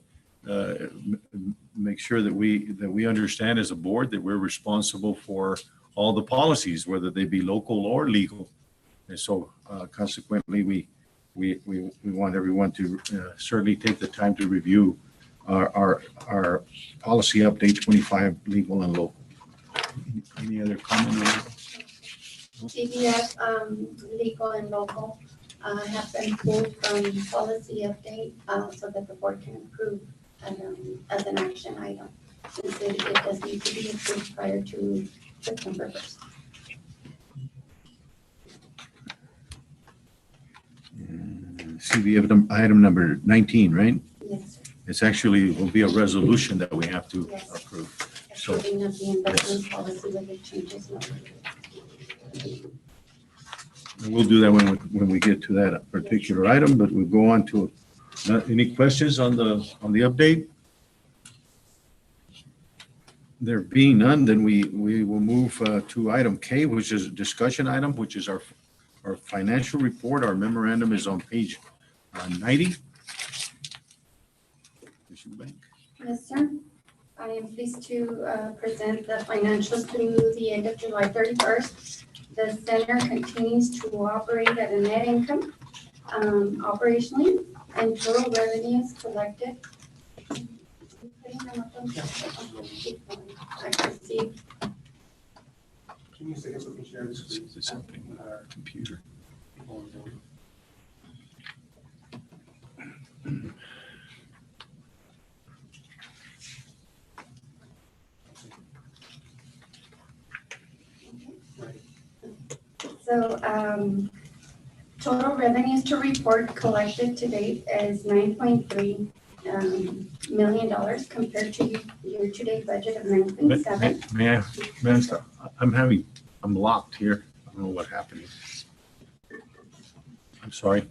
make sure that we understand as a board that we're responsible for all the policies, whether they be local or legal. And so consequently, we want everyone to certainly take the time to review our policy update 25 legal and local. Any other comment? CBF, legal and local, have been pulled from policy update so that the board can approve as an action item, since it does need to be approved prior to September 1st. See, we have item number 19, right? Yes, sir. It's actually, will be a resolution that we have to Yes. approve. So, Approving of the investment policy with the changes noted. And we'll do that when we get to that particular item, but we'll go on to, any questions on the update? There being none, then we will move to item K, which is a discussion item, which is our financial report. Our memorandum is on page 90. Yes, sir. I am pleased to present the financials through the end of July 31st. The center continues to operate at a net income operationally, and total revenues collected. I can see. Can you say so we can share the screen? It's something on our computer. So, total revenues to report collected to date is $9.3 million compared to year-to-date budget of 9.7. May I stop? I'm locked here. I don't know what happened. I'm sorry.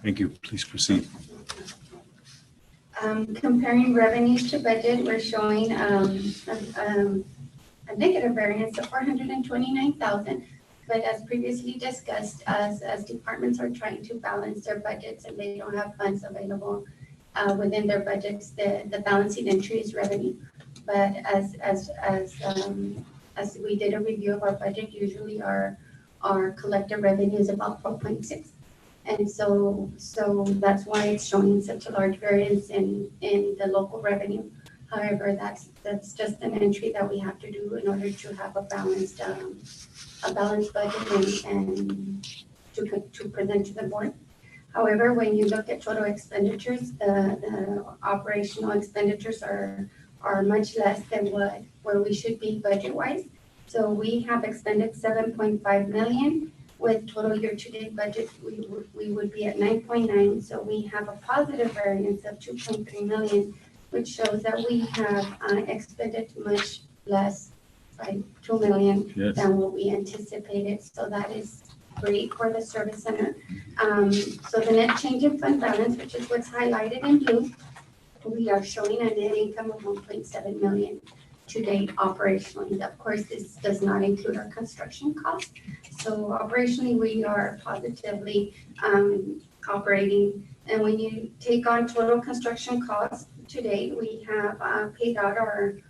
Thank you. Please proceed. Comparing revenues to budget, we're showing a negative variance of $429,000. But as previously discussed, as departments are trying to balance their budgets and they don't have funds available within their budgets, the balancing entry is revenue. But as we did a review of our budget, usually our collective revenue is about 4.6. And so that's why it's showing such a large variance in the local revenue. However, that's just an entry that we have to do in order to have a balanced budget and to present to the board. However, when you look at total expenditures, the operational expenditures are much less than where we should be budget-wise. So we have expended $7.5 million. With total year-to-date budget, we would be at 9.9. So we have a positive variance of 2.3 million, which shows that we have expended much less, by 2 million than what we anticipated. So that is great for the service center. So the net change in fund balance, which is what's highlighted in blue, we are showing a net income of 1.7 million to date operationally. Of course, this does not include our construction costs. So operationally, we are positively operating. And when you take on total construction costs to date, we have paid out our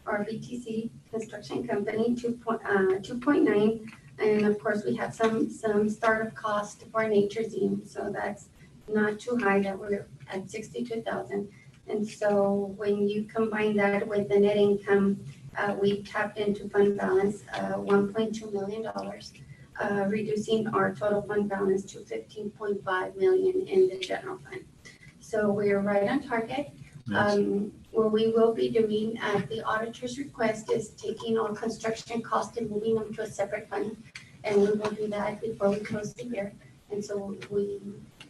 BTC construction company 2.9. And of course, we have some startup cost for Nature's Inn. So that's not too high, that we're at 62,000. And so when you combine that with the net income, we tapped into fund balance $1.2 million, reducing our total fund balance to 15.5 million in the general fund. So we're right on target. Yes. What we will be doing at the auditor's request is taking all construction costs and moving them to a separate fund. And we will do that before we close the year. And so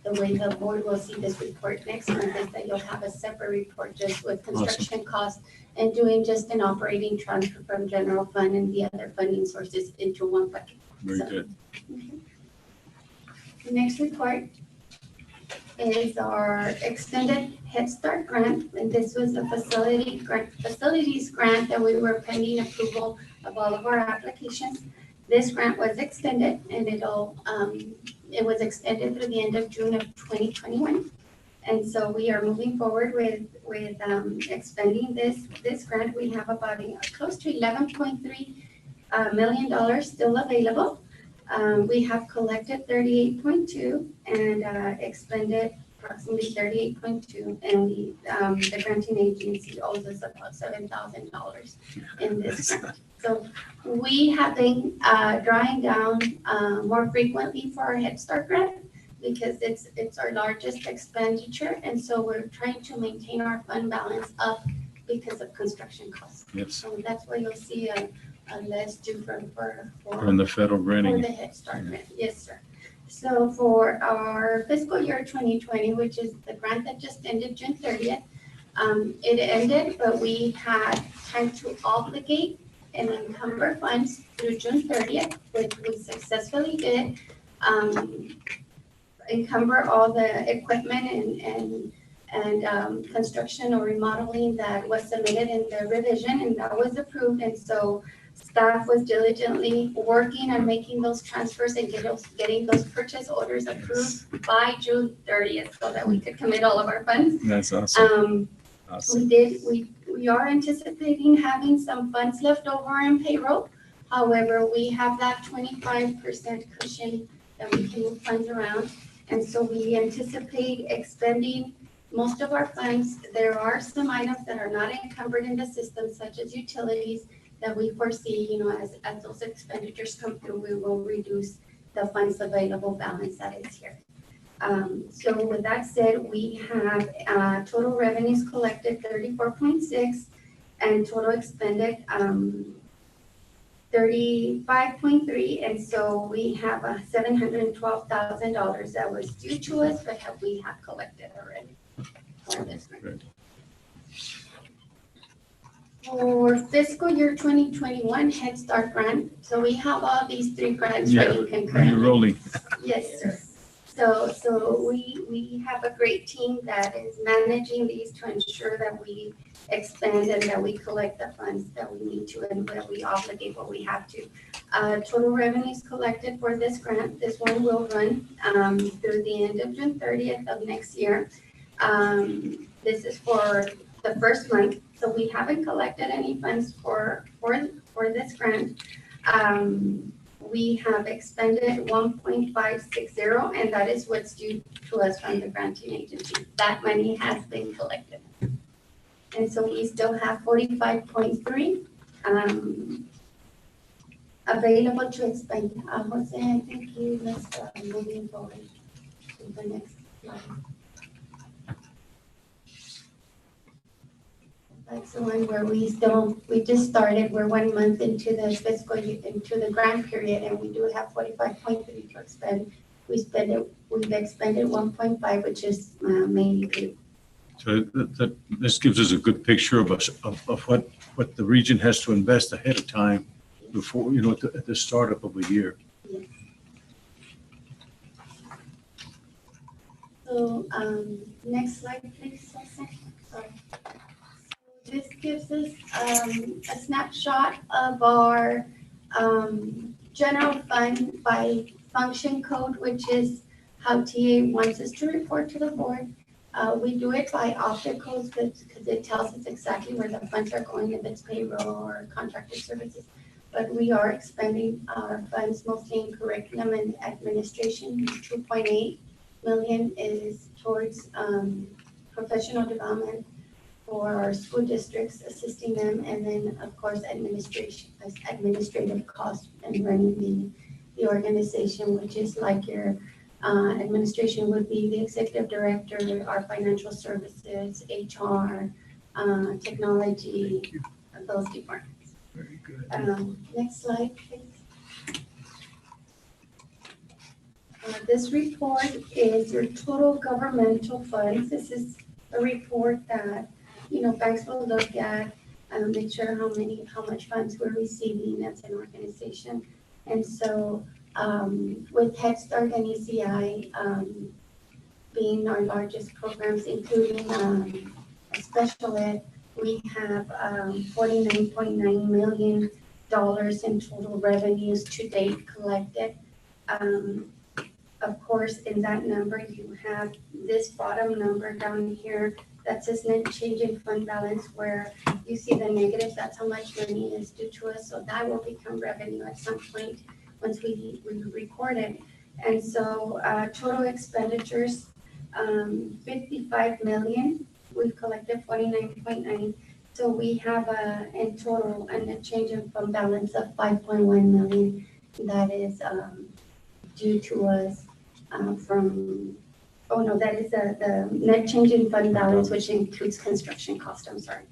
the way the board will see this report next month is that you'll have a separate report just with construction costs and doing just an operating transfer from general fund and the other funding sources into one bucket. Very good. The next report is our extended Head Start grant, and this was a facilities grant that we were pending approval of all of our applications. This grant was extended, and it was extended through the end of June of 2021. And so we are moving forward with expanding this grant. We have about close to $11.3 million still available. We have collected 38.2 and expended approximately 38.2, and the granting agency owes us about $7,000 in this grant. So we have been drawing down more frequently for our Head Start grant because it's our largest expenditure, and so we're trying to maintain our fund balance up because of construction costs. Yes. So that's why you'll see a less due From the federal for granting. the Head Start grant. Yes, sir. So for our fiscal year 2020, which is the grant that just ended June 30th, it ended, but we had time to obligate and encumber funds through June 30th, which we successfully did. Encumber all the equipment and construction or remodeling that was submitted in the revision, and that was approved. And so staff was diligently working on making those transfers and getting those purchase orders approved by June 30th so that we could commit all of our funds. That's awesome. Awesome. We are anticipating having some funds left over in payroll. However, we have that 25% cushion that we can move funds around. And so we anticipate expending most of our funds. There are some items that are not encumbered in the system, such as utilities, that we foresee, as those expenditures come through, we will reduce the funds available balance that is here. So with that said, we have total revenues collected 34.6 and total expended 35.3, and so we have $712,000 that was due to us, but we have collected already for this grant. For fiscal year 2021 Head Start grant, so we have all these three grants running concurrently. You're rolling. Yes, sir. So we have a great team that is managing these to ensure that we expand and that we collect the funds that we need to and that we obligate what we have to. Total revenues collected for this grant, this one will run through the end of June 30th of next year. This is for the first month, so we haven't collected any funds for this grant. We have expended 1.560, and that is what's due to us from the granting agency. That money has been collected. And so we still have 45.3 available to expend. Jose, I think you missed moving forward to the next slide. That's the one where we just started. We're 1 month into the fiscal year, into the grant period, and we do have 45.3 to expend. We've expended 1.5, which is mainly due. So this gives us a good picture of what the region has to invest ahead of time before, at the startup of a year. Yes. So next slide, please. Sorry. This gives us a snapshot of our general fund by function code, which is how TA wants us to report to the board. We do it by object codes because it tells us exactly where the funds are going, if it's payroll or contracted services. But we are expending our funds mostly in curriculum and administration. 2.8 million is towards professional development for our school districts, assisting them, and then of course administrative costs and running the organization, which is like your administration would be the executive director, our financial services, HR, technology, those departments. Very good. Next slide, please. This report is your total governmental funds. This is a report that banks will look at and make sure how much funds we're receiving as an organization. And so with Head Start and ECI being our largest programs, including special ed, we have $49.9 million in total revenues to date collected. Of course, in that number, you have this bottom number down here that says net change in fund balance, where you see the negative. That's how much money is due to us. So that will become revenue at some point once we record it. And so total expenditures, 55 million, we've collected 49.9. So we have in total a net change in fund balance of 5.1 million that is due to us that is the net change in fund balance, which includes construction cost, I'm sorry.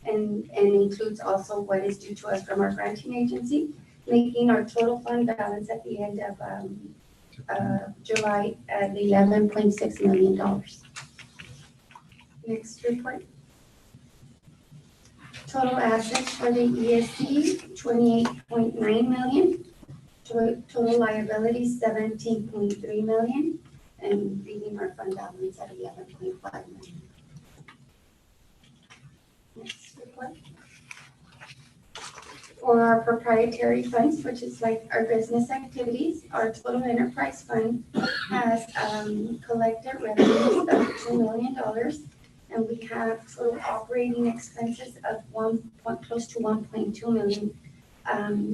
And includes also what is due to us from our granting agency, making our total fund balance at the end of July at $11.6 million. Next report. Total assets for the ESC, 28.9 million. Total liabilities, 17.3 million. And leaving our fund balance at 11.5 million. Next report. For our proprietary funds, which is like our business activities, our total enterprise fund has collected revenues of $2 million, and we have total operating expenses of close to 1.2 million,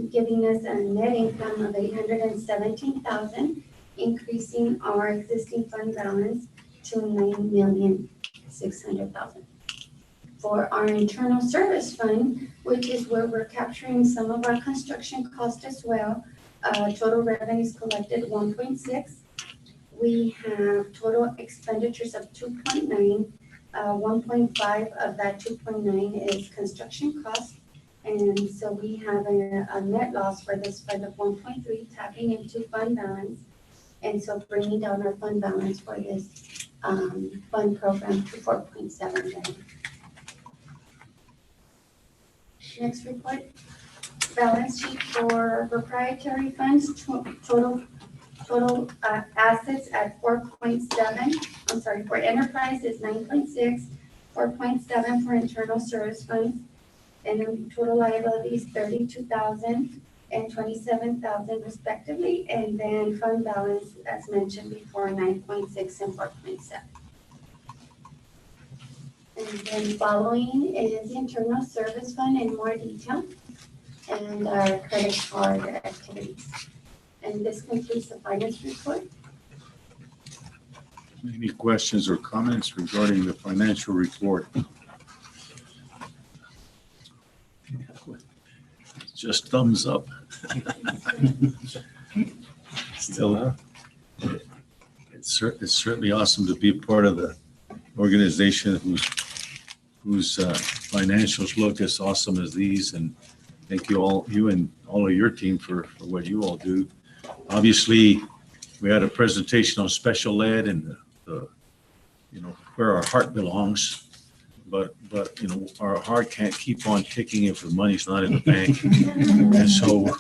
giving us a net income of 817,000, increasing our existing fund balance to 9,600,000. For our internal service fund, which is where we're capturing some of our construction costs as well, total revenues collected 1.6. We have total expenditures of 2.9. 1.5 of that 2.9 is construction costs. And so we have a net loss for this fund of 1.3, tapping into fund balance. And so bringing down our fund balance for this fund program to 4.7 million. Next report, balance sheet for proprietary funds, total assets at 4.7. I'm sorry, for enterprise is 9.6, 4.7 for internal service funds, and then total liabilities 32,000 and 27,000 respectively, and then fund balance, as mentioned before, 9.6 and 4.7. And then following is the internal service fund in more detail and our credit card activities. And this concludes the finance report. Any questions or comments regarding the financial report? Just thumbs up. Still, it's certainly awesome to be part of the organization whose financials look as awesome as these. And thank you all, you and all of your team for what you all do. Obviously, we had a presentation on special ed and the where our heart belongs. But our heart can't keep on ticking if the money's not in the bank. And so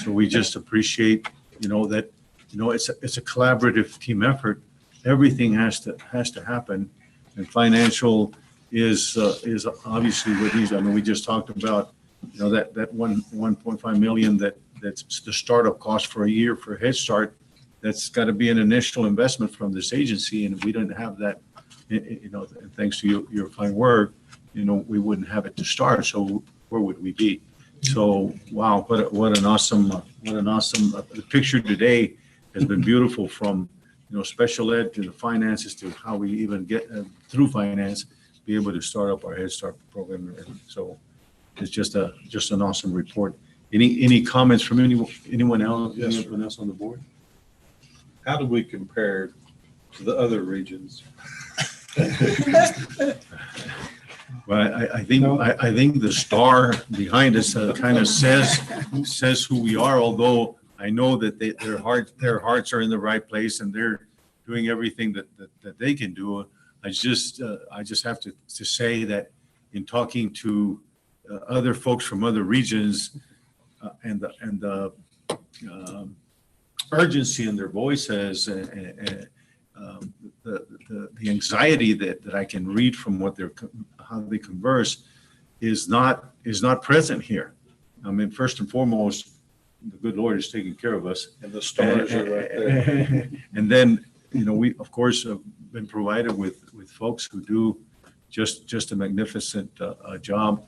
we just appreciate, that, it's a collaborative team effort. Everything has to happen. And financial is obviously what these, we just talked about, that 1.5 million that's the startup cost for a year for Head Start. That's got to be an initial investment from this agency. And if we didn't have that, thanks to your fine work, we wouldn't have it to start. So where would we be? So, wow, what an awesome, the picture today has been beautiful, from, special ed to the finances to how we even get through finance, be able to start up our Head Start program. And so it's just an awesome report. Any comments from anyone else? Yes, sir. Anyone else on the board? How do we compare to the other regions? Well, I think the star behind us kind of says who we are. Although I know that their hearts are in the right place and they're doing everything that they can do. I just have to say that in talking to other folks from other regions and the urgency in their voices, the anxiety that I can read from how they converse is not present here. I mean, first and foremost, the good Lord is taking care of us. And the stars are right there. And then, we of course have been provided with folks who do just a magnificent job.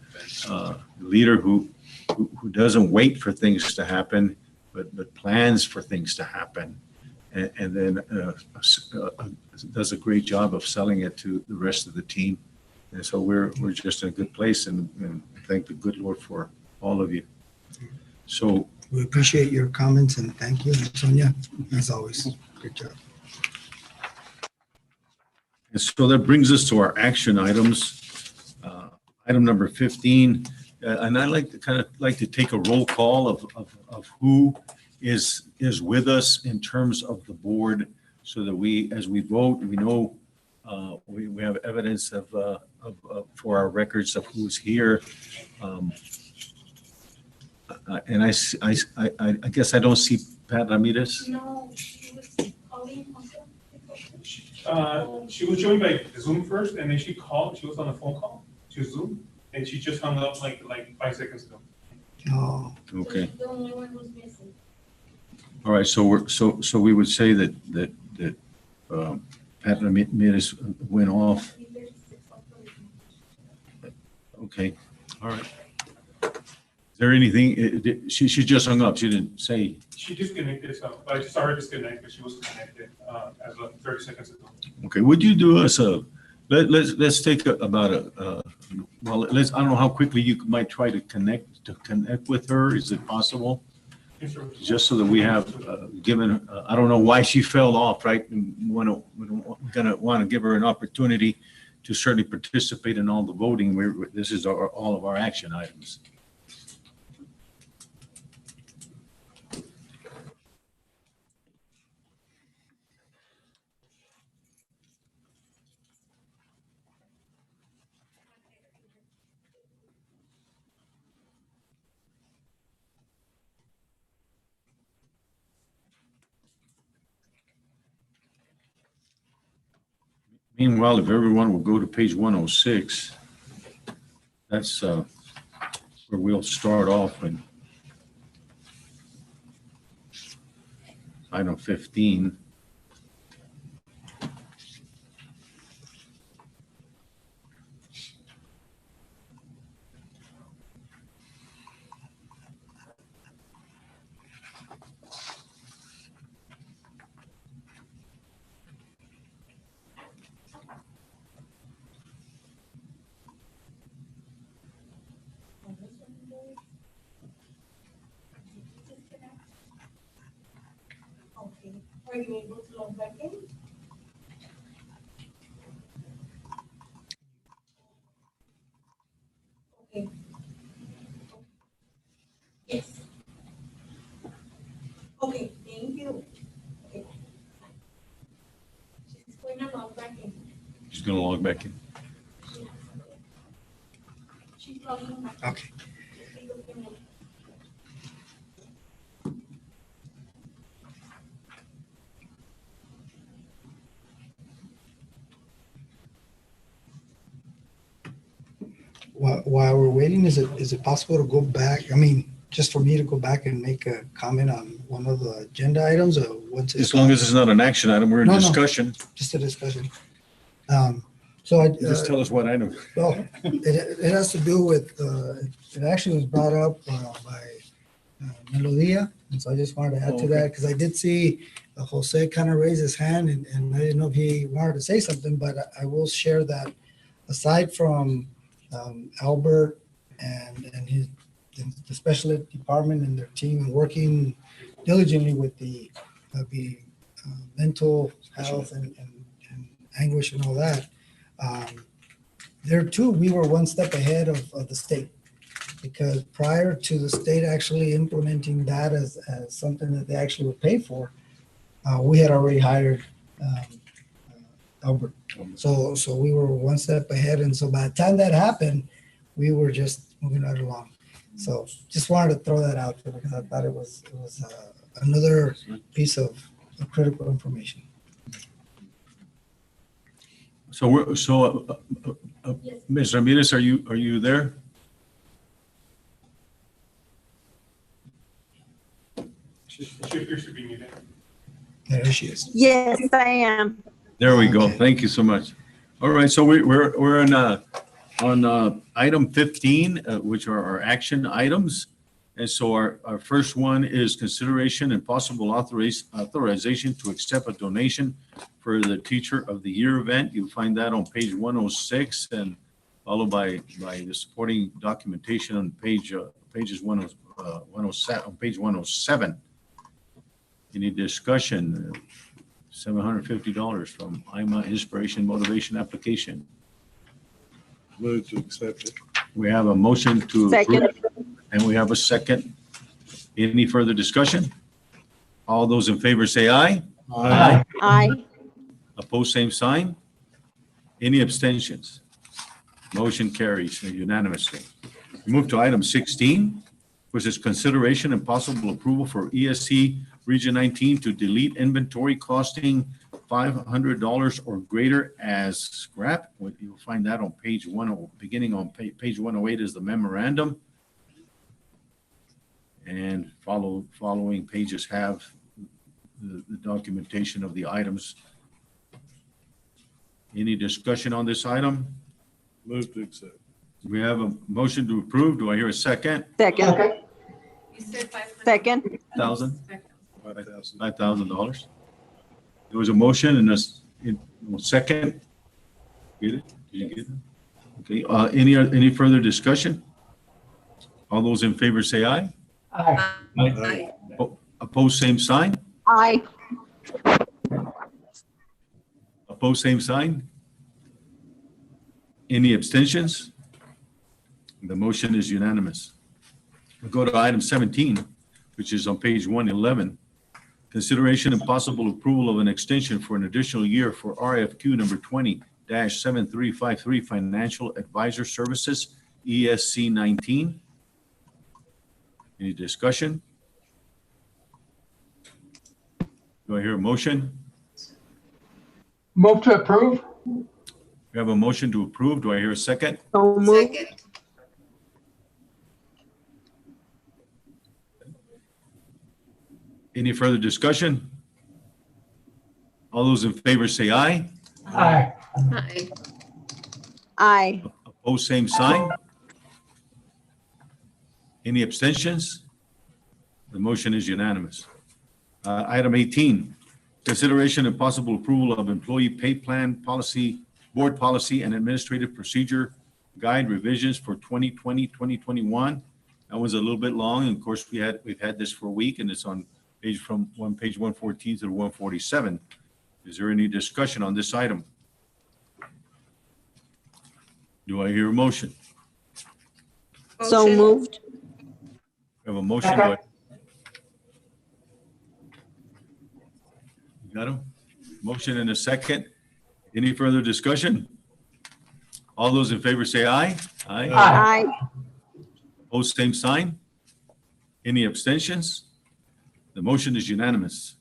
Leader who doesn't wait for things to happen. but plans for things to happen. And then does a great job of selling it to the rest of the team. And so we're just in a good place, and thank the good Lord for all of you. So We appreciate your comments and thank you, Sonia, as always. Good job. And so that brings us to our action items. Item number 15, and I like to take a roll call of who is with us in terms of the board, so that as we vote, we know we have evidence of for our records of who's here. And I guess I don't see Pat Ramirez. No, she was calling She was joined by Zoom first, and then she called. She was on a phone call to Zoom, and she just hung up like 5 seconds ago. Oh, Okay. The only one who's missing. All right. So we would say that Pat Ramirez went off. Okay. All right. Is there anything? She just hung up. She didn't say. She disconnected, so I saw her disconnect, but she was connected as of 30 seconds ago. Okay. Would you do us let's take about well, I don't know how quickly you might try to connect with her. Is it possible? Yes, sir. Just so that we have given, I don't know why she fell off, right? And we're gonna want to give her an opportunity to certainly participate in all the voting. This is all of our action items. Meanwhile, if everyone will go to page 106, that's where we'll start off in item 15. Okay. Are you able to log back in? Okay. Yes. Okay, thank you. Okay. She's going to log back in. She's going to log back in. She's logging back in. okay. While we're waiting, is it possible to go back? I mean, just for me to go back and make a comment on one of the agenda items, or what's it? As long as it's not an action item, we're in No, no. discussion. Just a discussion. So I. Just tell us what item. Well, it has to do with, it actually was brought up by Melodia, and so I just wanted to add to that, because I did see Jose kind of raise his hand, and I didn't know if he wanted to say something, but I will share that aside from Albert and the special ed department and their team, and working diligently with the mental health and anguish and all that, there too, we were one step ahead of the state, because prior to the state actually implementing that as something that they actually would pay for, we had already hired Albert. So we were one step ahead, and so by the time that happened, we were just moving right along. So just wanted to throw that out there, because I thought it was another piece of critical information. So Ms. Ramirez, are you there? She appears to be muted. There she is. Yes, I am. There we go. Okay. Thank you so much. All right, so we're on item 15, which are our action items. And so our first one is consideration and possible authorization to accept a donation for the Teacher of the Year event. You'll find that on page 106 and followed by the supporting documentation on pages 107, on page 107. Any discussion? $750 from IMA Inspiration Motivation Application. Move to accept it. We have a motion to Second. approve, and we have a second. Any further discussion? All those in favor say aye. Aye. Aye. Opposed, same sign. Any abstentions? Motion carries unanimously. Move to item 16, which is consideration and possible approval for ESC Region 19 to delete inventory costing $500 or greater as scrap. You'll find that on page 10, beginning on page 108 is the memorandum. And following pages have the documentation of the items. Any discussion on this item? Move to accept. We have a motion to approve. Do I hear a second? Second. You said 500. Second. $1,000? $5,000. $5,000. There was a motion and a second. Get it? Did you get it? Okay, any further discussion? All those in favor say aye. Aye. Aye. Opposed, same sign. Aye. Opposed, same sign. Any abstentions? The motion is unanimous. We'll go to item 17, which is on page 111. Consideration and possible approval of an extension for an additional year for RFQ number 20-7353 Financial Advisor Services, ESC 19. Any discussion? Do I hear a motion? Move to approve? We have a motion to approve. Do I hear a second? So moved. Second. Any further discussion? All those in favor say aye. Aye. Aye. Aye. Opposed, same sign. Any abstentions? The motion is unanimous. Item 18, consideration and possible approval of employee pay plan policy, board policy and administrative procedure guide revisions for 2020, 2021. That was a little bit long. And of course, we've had this for a week and it's on page 114 to 147. Is there any discussion on this item? Do I hear a motion? So Motion. moved. We have a motion. Do I- You got him? Motion and a second. Any further discussion? All those in favor say aye. Aye. Aye. Opposed, same sign. Any abstentions? The motion is unanimous.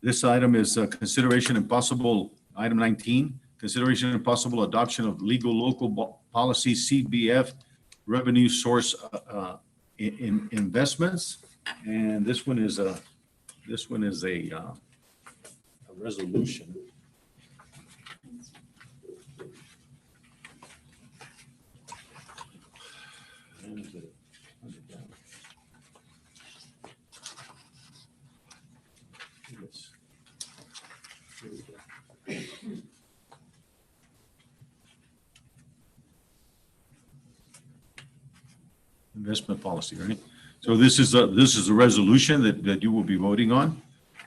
This item is consideration and possible, item 19, consideration and possible adoption of legal local policy CBF revenue source in investments. And this one is a resolution. Investment policy, right? So this is a resolution that you will be voting on.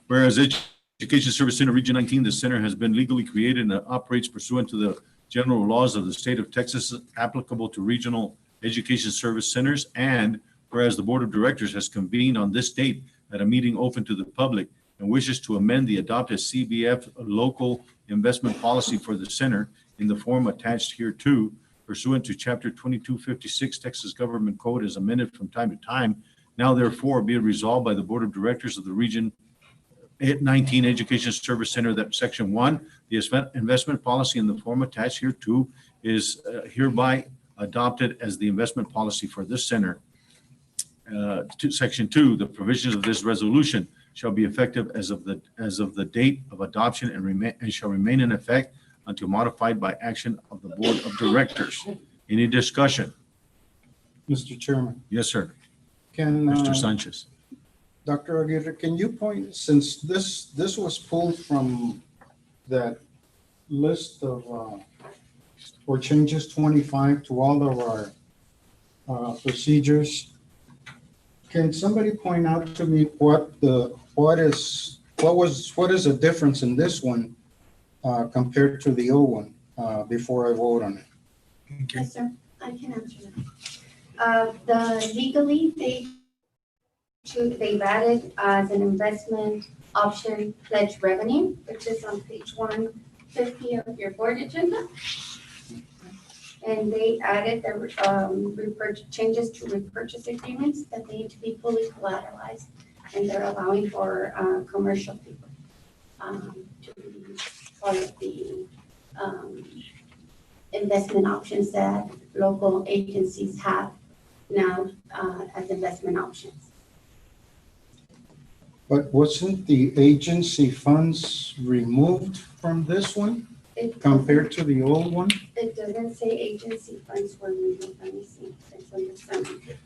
Whereas Education Service Center Region 19, the center has been legally created and operates pursuant to the general laws of the state of Texas applicable to regional education service centers. And whereas the Board of Directors has convened on this date at a meeting open to the public and wishes to amend the adopted CBF local investment policy for the center in the form attached hereto pursuant to Chapter 2256 Texas Government Code as amended from time to time. Now therefore be it resolved by the Board of Directors of the Region 19 Education Service Center that Section 1, the investment policy in the form attached hereto is hereby adopted as the investment policy for this center. To Section 2, the provisions of this resolution shall be effective as of the date of adoption and shall remain in effect until modified by action of the Board of Directors. Any discussion? Mr. Chairman, Yes, sir. Can, Mr. Sanchez. Dr. Aguirre, can you point, since this was pulled from that list of, or changes 25 to all of our procedures, can somebody point out to me what is the difference in this one compared to the old one before I vote on it? Okay. Yes, sir, I can answer that. The legally, they've added as an investment option pledge revenue, which is on page 150 of your board agenda. And they added the changes to repurchase agreements that they need to be fully collateralized. And they're allowing for commercial people to be part of the investment options that local agencies have now as investment options. But wasn't the agency funds removed from this one compared to the old one? It doesn't say agency funds were removed. Let me see. It's on the summary page.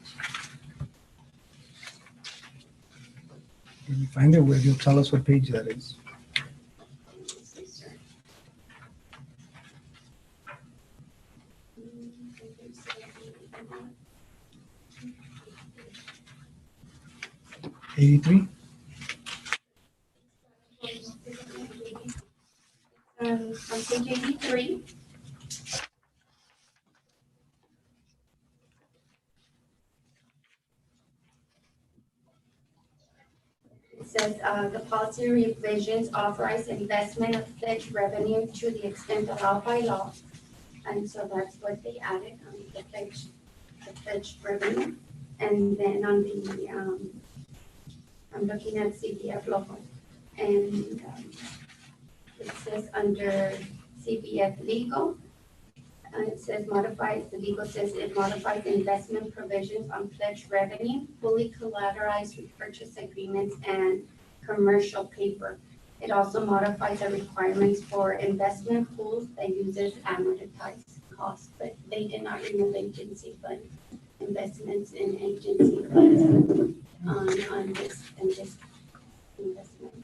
When you find it, will you tell us what page that is? Yes, sir. 83? On page 83. It says the policy revisions authorize investment of pledge revenue to the extent allowed by law. And so that's what they added on the pledge revenue. And then on the, I'm looking at CBF local. And it says under CBF legal, and it says modifies, the legal says it modifies investment provisions on pledge revenue, fully collateralized repurchase agreements, and commercial paper. It also modifies the requirements for investment pools that uses amortized costs, but they did not remove agency fund investments in agency funds on this investment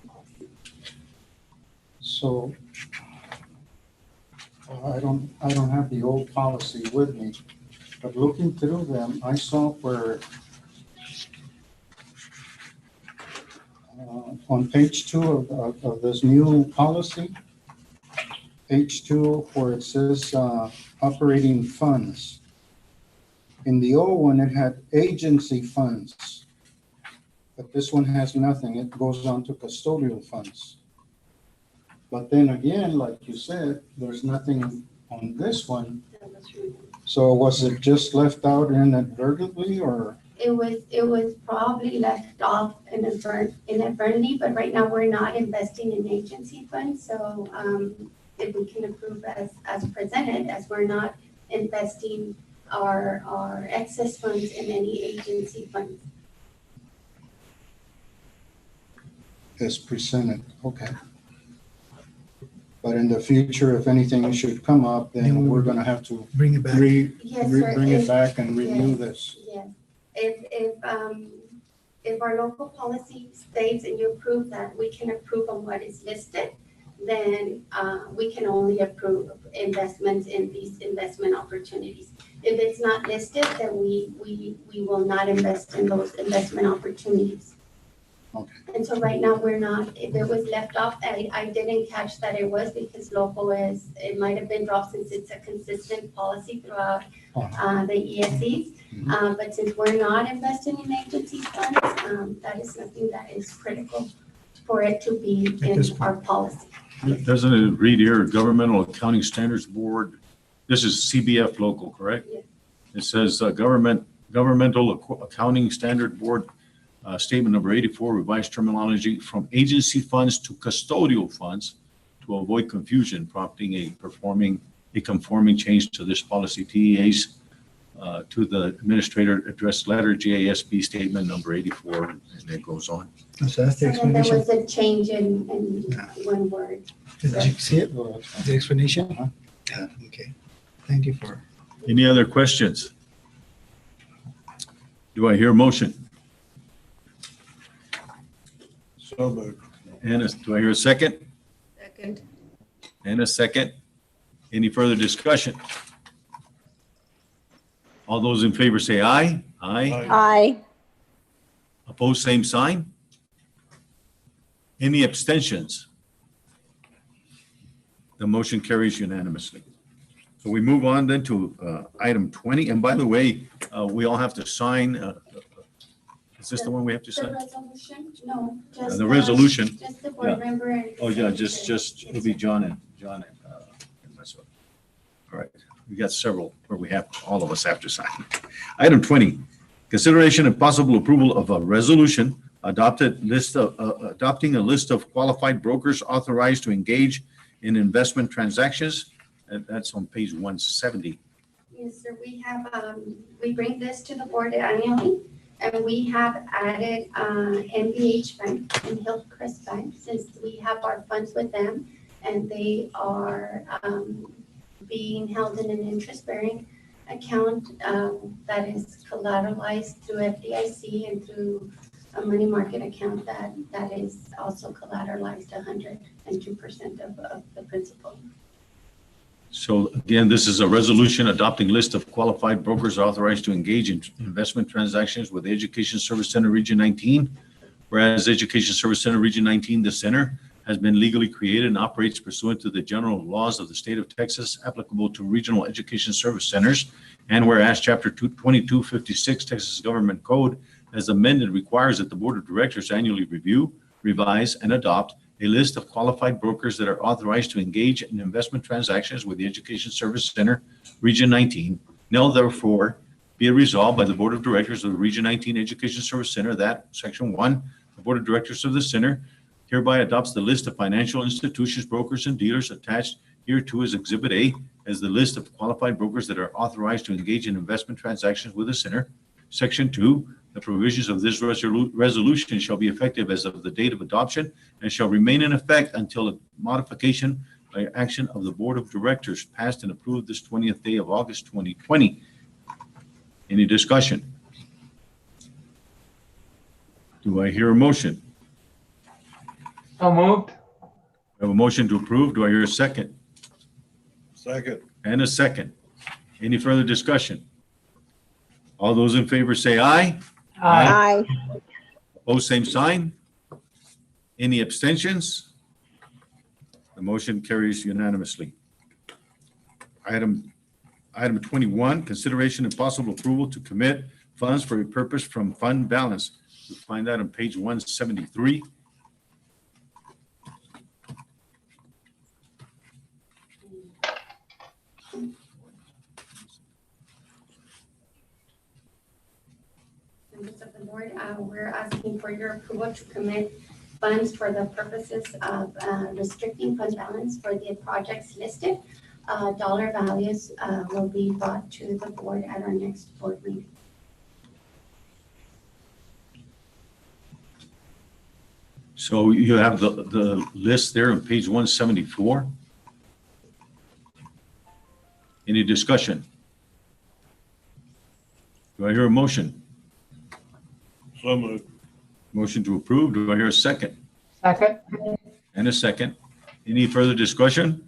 policy. So I don't have the old policy with me, but looking through them, I saw where on page 2 of this new policy, page 2 where it says operating funds. In the old one, it had agency funds, but this one has nothing. It goes on to custodial funds. But then again, like you said, there's nothing on this one. So was it just left out inadvertently, or? It was probably left off inadvertently, but right now we're not investing in agency funds. So if we can approve as presented, as we're not investing our excess funds in any agency funds. As presented, okay. But in the future, if anything should come up, then we're gonna have to bring it back. Yes, sir. Bring it back and review this. Yes. If our local policy states and you approve that we can approve on what is listed, then we can only approve investments in these investment opportunities. If it's not listed, then we will not invest in those investment opportunities. Okay. And so right now we're not, if it was left off, I didn't catch that it was because local it might have been dropped since it's a consistent policy throughout the ESCs. But since we're not investing in agency funds, that is something that is critical for it to be in our policy. Doesn't it read here, Governmental Accounting Standards Board? This is CBF local, correct? Yes. It says Governmental Accounting Standard Board, statement number 84, revised terminology from agency funds to custodial funds to avoid confusion, prompting a conforming change to this policy. TEAs to the administrator address letter GASB statement number 84, and it goes on. So that's the And then there explanation. was a change in one word. Did you see it? The explanation? Yeah, okay. Thank you for. Any other questions? Do I hear a motion? So moved. Do I hear a second? Second. And a second. Any further discussion? All those in favor say aye. Aye. Aye. Opposed, same sign. Any abstentions? The motion carries unanimously. So we move on then to item 20. And by the way, we all have to sign. Is this the one we have to The sign? resolution, no, just. The resolution. Just the board Yeah. member and. Oh, yeah, just, it'll be John and myself. All right, we got several where we have, all of us have to sign. Item 20, consideration and possible approval of a resolution adopting a list of qualified brokers authorized to engage in investment transactions. And that's on page 170. Yes, sir, we bring this to the board annually, and we have added NBH Bank and Hillcrest Bank, since we have our funds with them, and they are being held in an interest-bearing account that is collateralized through FDIC and through a money market account that is also collateralized 102% of the principal. So again, this is a resolution adopting list of qualified brokers authorized to engage in investment transactions with the Education Service Center Region 19. Whereas Education Service Center Region 19, the center has been legally created and operates pursuant to the general laws of the state of Texas applicable to regional education service centers. And whereas Chapter 2256 Texas Government Code as amended requires that the Board of Directors annually review, revise, and adopt a list of qualified brokers that are authorized to engage in investment transactions with the Education Service Center Region 19. Now therefore be it resolved by the Board of Directors of the Region 19 Education Service Center that Section 1, the Board of Directors of the Center hereby adopts the list of financial institutions, brokers, and dealers attached hereto as Exhibit A as the list of qualified brokers that are authorized to engage in investment transactions with the center. Section 2, the provisions of this resolution shall be effective as of the date of adoption and shall remain in effect until a modification by action of the Board of Directors passed and approved this 20th day of August 2020. Any discussion? Do I hear a motion? So moved. I have a motion to approve. Do I hear a second? Second. And a second. Any further discussion? All those in favor say aye. Aye. Opposed, same sign. Any abstentions? The motion carries unanimously. Item 21, consideration and possible approval to commit funds for a purpose from fund balance. You'll find that on page 173. Members of the board, we're asking for your approval to commit funds for the purposes of restricting fund balance for the projects listed. Dollar values will be brought to the board at our next board meeting. So you have the list there on page 174. Any discussion? Do I hear a motion? So moved. Motion to approve. Do I hear a second? Second. And a second. Any further discussion?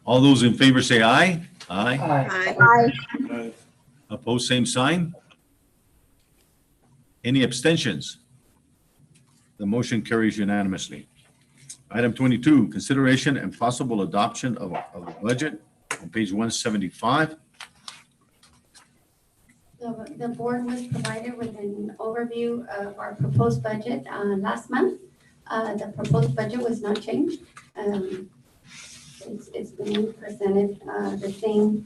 All those in favor say aye. Aye. Aye. Aye. Aye. Opposed, same sign. Any abstentions? The motion carries unanimously. Item 22, consideration and possible adoption of a budget on page 175. The board was provided with an overview of our proposed budget last month. The proposed budget was not changed. It's been presented the same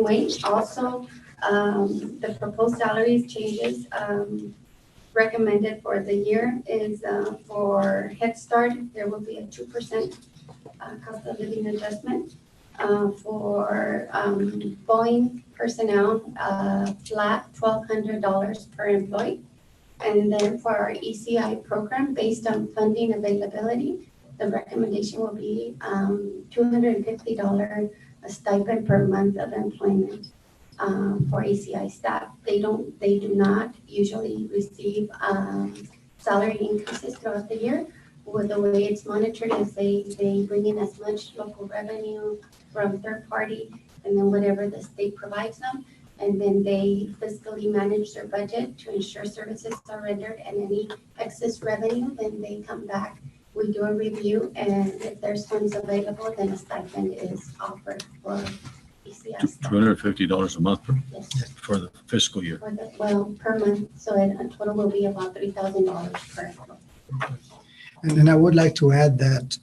way. Also, the proposed salaries changes recommended for the year is for Head Start, there will be a 2% cost of living adjustment. For Boeing personnel, flat $1,200 per employee. And then for our ECI program, based on funding availability, the recommendation will be $250 a stipend per month of employment. for ACI staff. They do not usually receive salary increases throughout the year. Well, the way it's monitored is they bring in as much local revenue from third party and then whatever the state provides them. And then they fiscally manage their budget to ensure services are rendered, and any excess revenue, then they come back. We do a review, and if there's funds available, then a stipend is offered for ECI staff. $250 a month Yes, for the fiscal year. per month, so a total will be about $3,000 per month. And then I would like to add that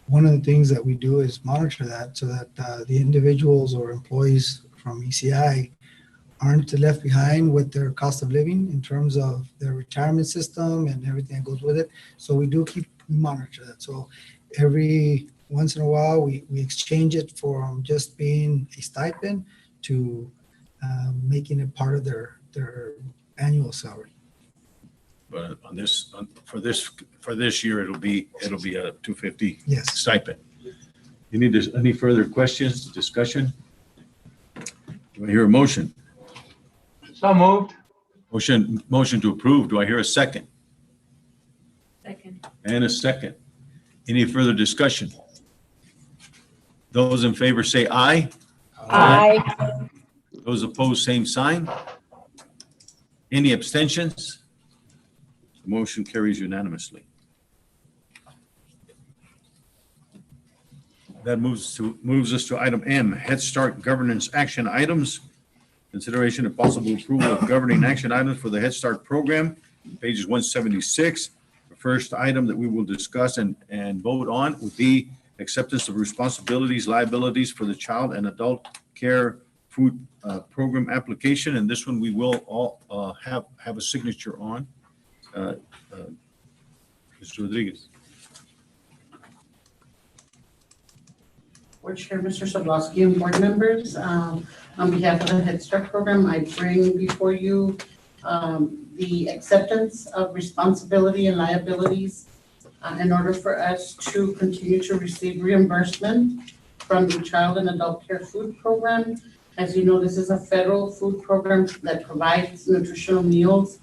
one of the things that we do is monitor that so that the individuals or employees from ECI aren't left behind with their cost of living in terms of their retirement system and everything that goes with it. So we monitor that. So every once in a while, we exchange it from just being a stipend to making it part of their annual salary. But for this year, it'll be a $250 Yes. stipend. Any further questions, discussion? Do I hear a motion? So moved. Motion to approve. Do I hear a second? Second. And a second. Any further discussion? Those in favor say aye. Aye. Those opposed, same sign. Any abstentions? The motion carries unanimously. That moves us to item M, Head Start Governance Action Items. Consideration of possible approval of governing action items for the Head Start program, pages 176. The first item that we will discuss and vote on would be acceptance of responsibilities, liabilities for the Child and Adult Care Food Program application. And this one we will all have a signature on. Mr. Rodriguez. Board Chair, Mr. Sobolowski, and board members, on behalf of the Head Start program, I bring before you the acceptance of responsibility and liabilities in order for us to continue to receive reimbursement from the Child and Adult Care Food Program. As you know, this is a federal food program that provides nutritional meals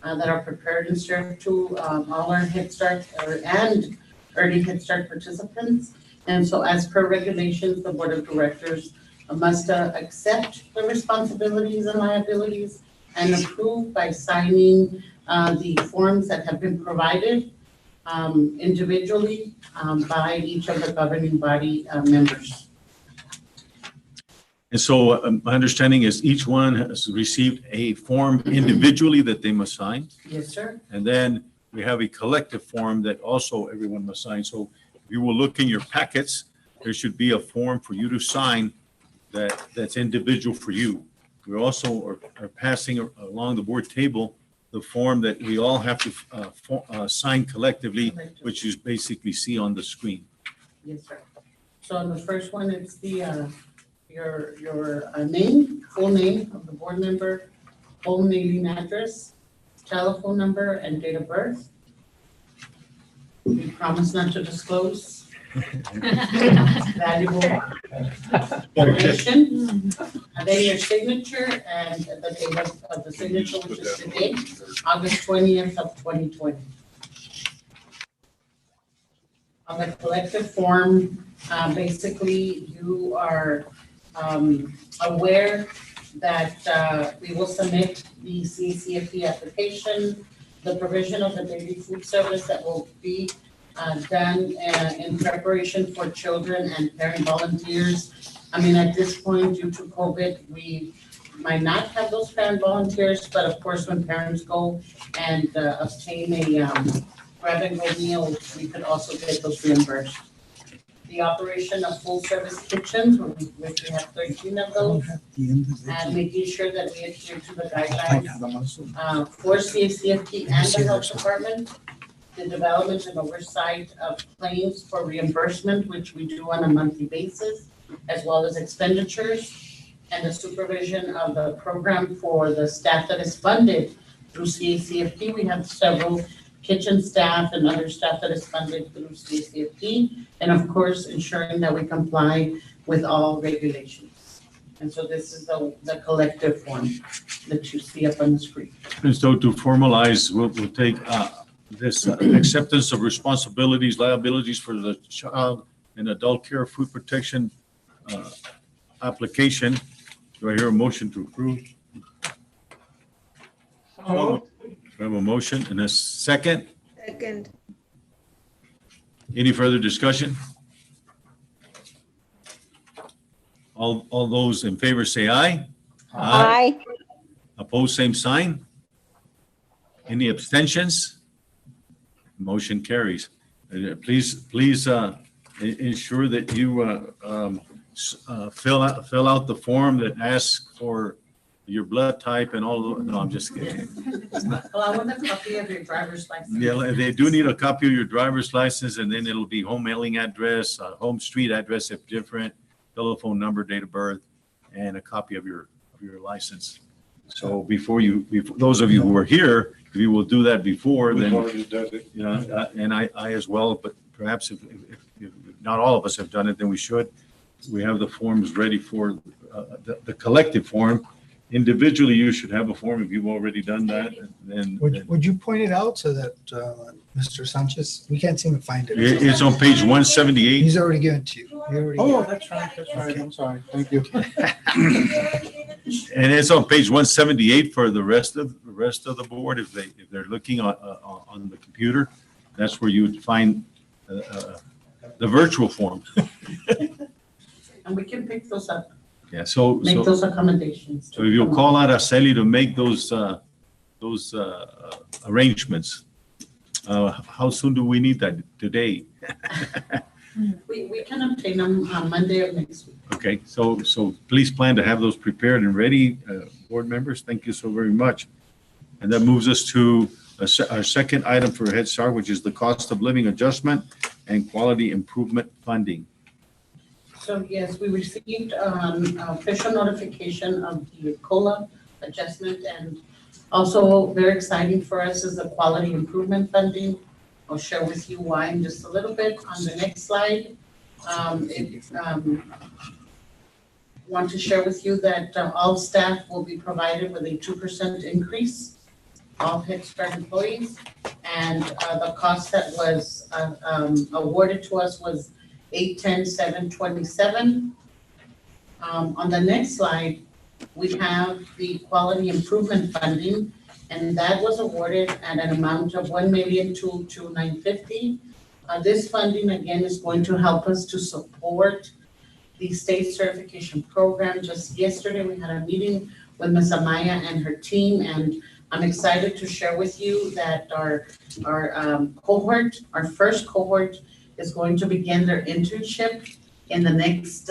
that are prepared and served to all our Head Start and early Head Start participants. And so as per regulations, the Board of Directors must accept the responsibilities and liabilities and approve by signing the forms that have been provided individually by each of the governing body members. And so my understanding is each one has received a form individually that they must sign. Yes, sir. And then we have a collective form that also everyone must sign. So if you will look in your packets, there should be a form for you to sign that's individual for you. We also are passing along the board table the form that we all have to sign collectively, which you basically see on the screen. Yes, sir. So on the first one, it's the your name, full name of the board member, home mailing address, telephone number, and date of birth. We promise not to disclose valuable information. And then your signature and the date of the signature, which is today, August 20th of 2020. On the collective form, basically you are aware that we will submit the CACFP application, the provision of the daily food service that will be done in preparation for children and parent volunteers. I mean, at this point, due to COVID, we might not have those parent volunteers, but of course, when parents go and obtain a grab-and-go meal, we could also get those reimbursed. The operation of full-service kitchens, which we have 13 of those, and making sure that we adhere to the guidelines for CACFP and the health department. The development and oversight of claims for reimbursement, which we do on a monthly basis, as well as expenditures, and the supervision of the program for the staff that is funded through CACFP. We have several kitchen staff and other staff that is funded through CACFP, and of course, ensuring that we comply with all regulations. And so this is the collective form that you see up on the screen. And so to formalize, we'll take this acceptance of responsibilities, liabilities for the child and adult care food protection application. Do I hear a motion to approve? So moved. We have a motion and a second. Second. Any further discussion? All those in favor say aye. Aye. Opposed, same sign. Any abstentions? Motion carries. Please ensure that you fill out the form that asks for your blood type and all. No, I'm just kidding. Well, I want a copy of your driver's license. Yeah, they do need a copy of your driver's license, and then it'll be home mailing address, home street address if different, telephone number, date of birth, and a copy of your license. So before those of you who are here, if you will do that before, We've then, already done it. you know, and I as well, but perhaps if not all of us have done it, then we should. We have the forms ready for the collective form. Individually, you should have a form if you've already done that, then. Would you point it out so that Mr. Sanchez, we can't seem to find it. It's on page 178. He's already given it to you. He already Oh, gave it. that's right. I'm sorry. Thank you. And it's on page 178 for the rest of the board. If they're looking on the computer, that's where you would find the virtual form. And we can pick those up, Yeah, make those accommodations. So if you'll call out Araceli to make those arrangements, how soon do we need that? Today? We can obtain them on Monday of next week. Okay, so please plan to have those prepared and ready, board members. Thank you so very much. And that moves us to our second item for Head Start, which is the cost of living adjustment and quality improvement funding. So yes, we received official notification of the COLA adjustment, and also very exciting for us is the quality improvement funding. I'll share with you why in just a little bit on the next slide. Want to share with you that all staff will be provided with a 2% increase, all Head Start employees, and the cost that was awarded to us was $810,727. On the next slide, we have the quality improvement funding, and that was awarded at an amount of $1,229,50. This funding again is going to help us to support the state certification program. Just yesterday, we had a meeting with Ms. Amaya and her team, and I'm excited to share with you that our first cohort is going to begin their internship in the next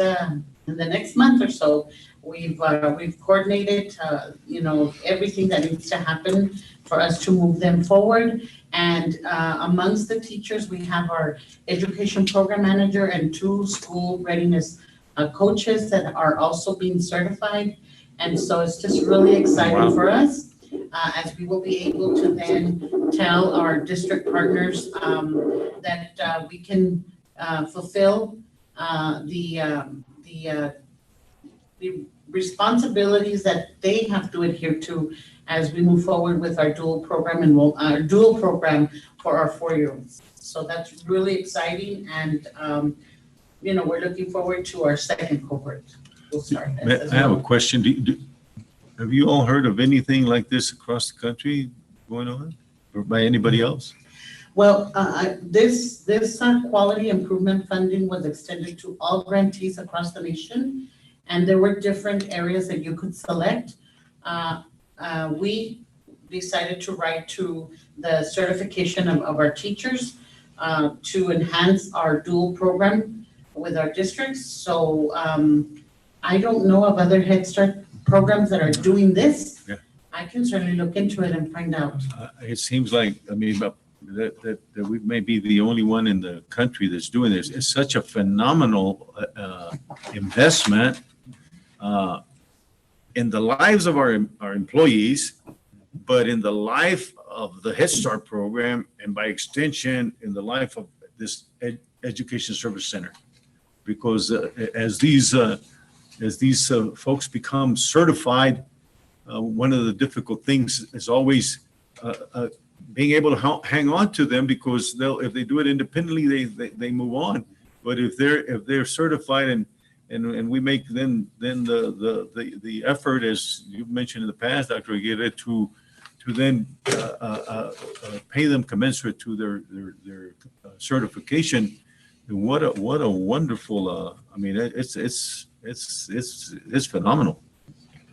month or so. We've coordinated, everything that needs to happen for us to move them forward. And amongst the teachers, we have our education program manager and 2 school readiness coaches that are also being certified. And so it's just really exciting for us as we will be able to then tell our district partners that we can fulfill the responsibilities that they have to adhere to as we move forward with our dual program for our 4-year-olds. So that's really exciting, and we're looking forward to our second cohort. We'll start that as I have a well. question. Have you all heard of anything like this across the country going on, or by anybody else? Well, this quality improvement funding was extended to all grantees across the nation, and there were different areas that you could select. We decided to write to the certification of our teachers to enhance our dual program with our districts. So I don't know of other Head Start programs that are doing this. Yeah. I can certainly look into it and find out. It seems like, that we may be the only one in the country that's doing this. It's such a phenomenal investment in the lives of our employees, but in the life of the Head Start program, and by extension, in the life of this Education Service Center. Because as these as these folks become certified, one of the difficult things is always being able to hang on to them, because if they do it independently, they move on. But if they're certified and we make then the effort, as you've mentioned in the past, Dr. Aguirre, to then pay them commensurate to their certification. What a wonderful, I mean, it's phenomenal.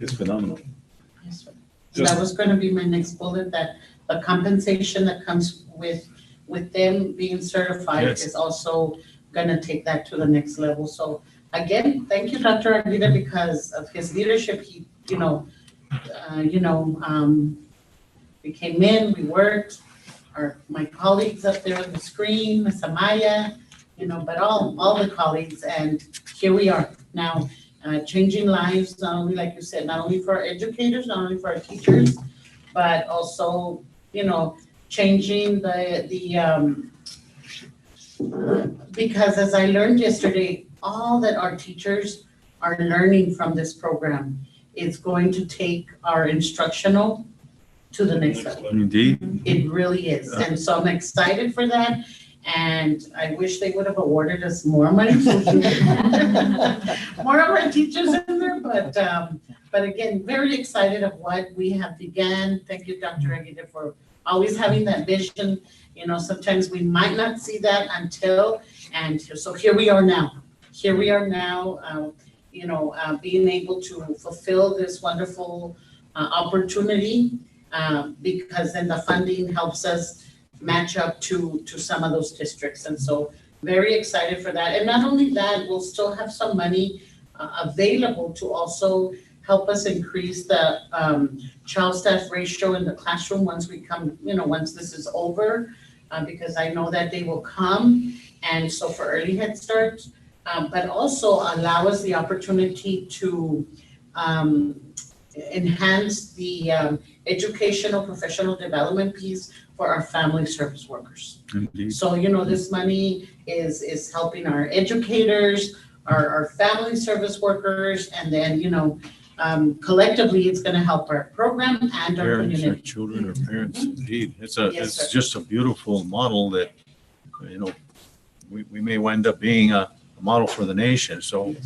It's phenomenal. That was going to be my next bullet, that the compensation that comes with them being certified Yes. is also going to take that to the next level. So again, thank you, Dr. Aguirre, because of his leadership. He, we came in, we worked, my colleagues up there on the screen, Ms. Amaya, but all the colleagues, and here we are now, changing lives, not only, like you said, not only for our educators, not only for our teachers, but also, changing because as I learned yesterday, all that our teachers are learning from this program is going to take our instructional to the next level. Indeed. It really is. And so I'm excited for that. And I wish they would have awarded us more money. More of our teachers in there, but again, very excited of what we have began. Thank you, Dr. Aguirre, for always having that vision. Sometimes we might not see that until, and so here we are now. Here we are now, being able to fulfill this wonderful opportunity, because then the funding helps us match up to some of those districts. And so very excited for that. And not only that, we'll still have some money available to also help us increase the child staff ratio in the classroom once we come, once this is over, because I know that day will come. And so for early Head Start, but also allow us the opportunity to enhance the educational professional development piece for our family service workers. Indeed. So, this money is helping our educators, our family service workers, and then, collectively, it's going to help our program and our Parents, community. our children, our parents, indeed. Yes, sir. It's just a beautiful model that, we may wind up being a model for the nation. So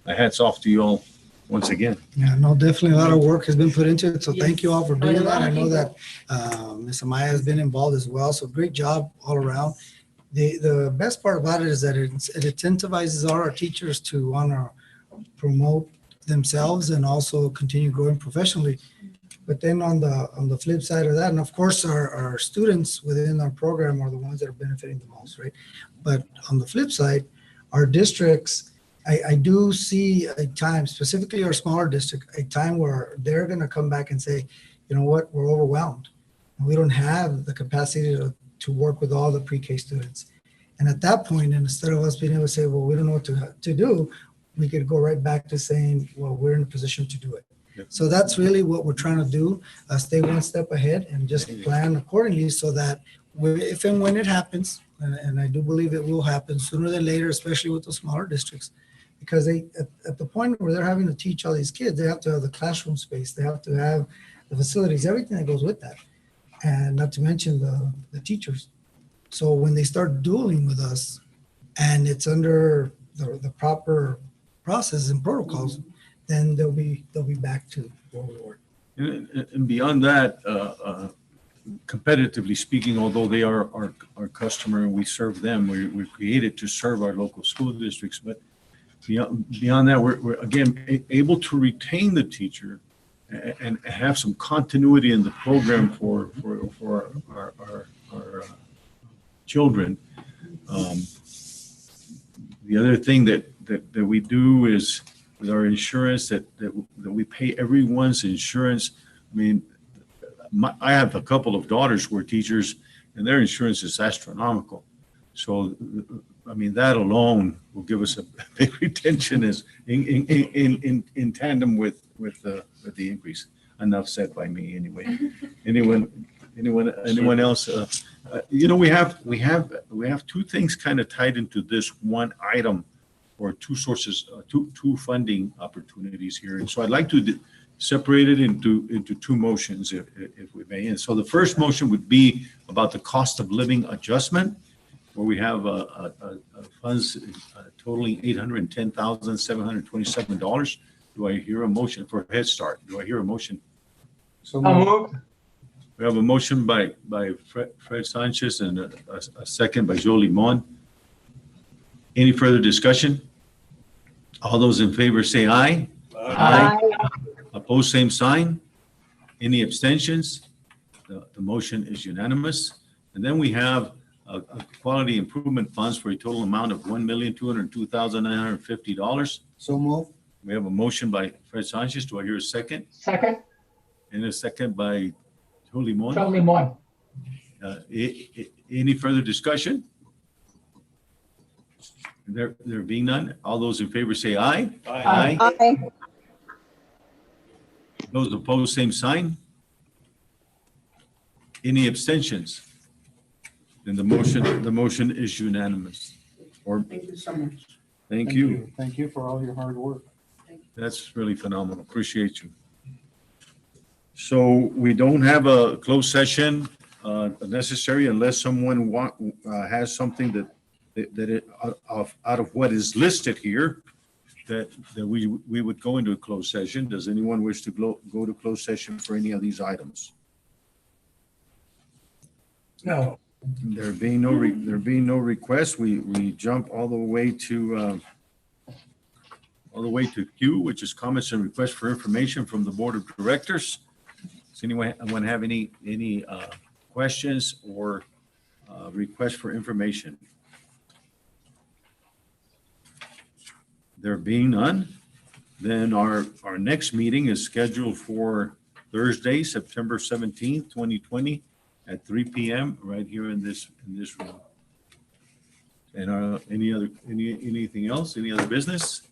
my hat's off to you all once again. Yeah, no, definitely a lot of work has been put into it. So thank you all for doing Yes. that. I know that Ms. Amaya has been involved as well. So great job all around. The best part about it is that it incentivizes all our teachers to want to promote themselves and also continue growing professionally. But then on the flip side of that, and of course our students within our program are the ones that are benefiting the most, right? But on the flip side, our districts, I do see a time, specifically our smaller district, a time where they're going to come back and say, you know what, we're overwhelmed. We don't have the capacity to work with all the pre-K students. And at that point, instead of us being able to say, well, we don't know what to do, we could go right back to saying, well, we're in a position to do it. Yep. So that's really what we're trying to do, stay one step ahead and just plan accordingly so that if and when it happens, and I do believe it will happen sooner than later, especially with the smaller districts, because at the point where they're having to teach all these kids, they have to have the classroom space, they have to have the facilities, everything that goes with that, and not to mention the teachers. So when they start dueling with us and it's under the proper process and protocols, then they'll be back to where we were. And beyond that, competitively speaking, although they are our customer and we serve them, we're created to serve our local school districts. But beyond that, we're again able to retain the teacher and have some continuity in the program for our children. The other thing that we do is with our insurance that we pay everyone's insurance. I mean, I have a couple of daughters who are teachers, and their insurance is astronomical. So, I mean, that alone will give us a big retention as in tandem with the increase. Enough said by me, anyway. Anyone else? We have two things kind of tied into this one item or two sources, two funding opportunities here. And so I'd like to separate it into two motions, if we may. And so the first motion would be about the cost of living adjustment, where we have funds totaling $810,727. Do I hear a motion for Head Start? Do I hear a motion? So moved. We have a motion by Fred Sanchez and a second by Joe Limon. Any further discussion? All those in favor say aye. Aye. Opposed, same sign. Any abstentions? The motion is unanimous. And then we have quality improvement funds for a total amount of $1,202,950. So move. We have a motion by Fred Sanchez. Do I hear a second? Second. And a second by Joe Limon. Joe Limon. Any further discussion? There being none, all those in favor say aye. Aye. Aye. Those opposed, same sign. Any abstentions? Then the motion is unanimous. Or, Thank you so much. thank you. Thank you for all your hard work. That's really phenomenal. Appreciate you. So we don't have a closed session necessary unless someone has something that out of what is listed here, that we would go into a closed session. Does anyone wish to go to closed session for any of these items? No. There being no requests, we jump all the way to Q, which is comments and requests for information from the Board of Directors. Does anyone have any questions or requests for information? There being none, then our next meeting is scheduled for Thursday, September 17th, 2020 at 3 p.m. right here in this room. And anything else, any other business?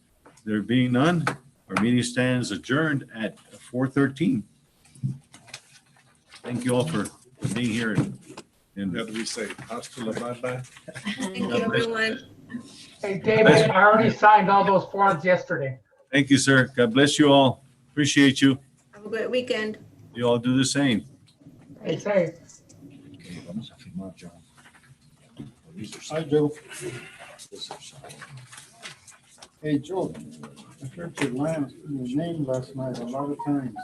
There being none, our meeting stands adjourned at 4:13. Thank you all for being here. And What do we say? Hasta la bye-bye. Thank you, everyone. Hey, David, I already signed all those forms yesterday. thank you, sir. God bless you all. Appreciate you. Have a great weekend. You all do the same. Hey, say. Hi, Joe. Hey, Joe, I heard your name last night a lot of times.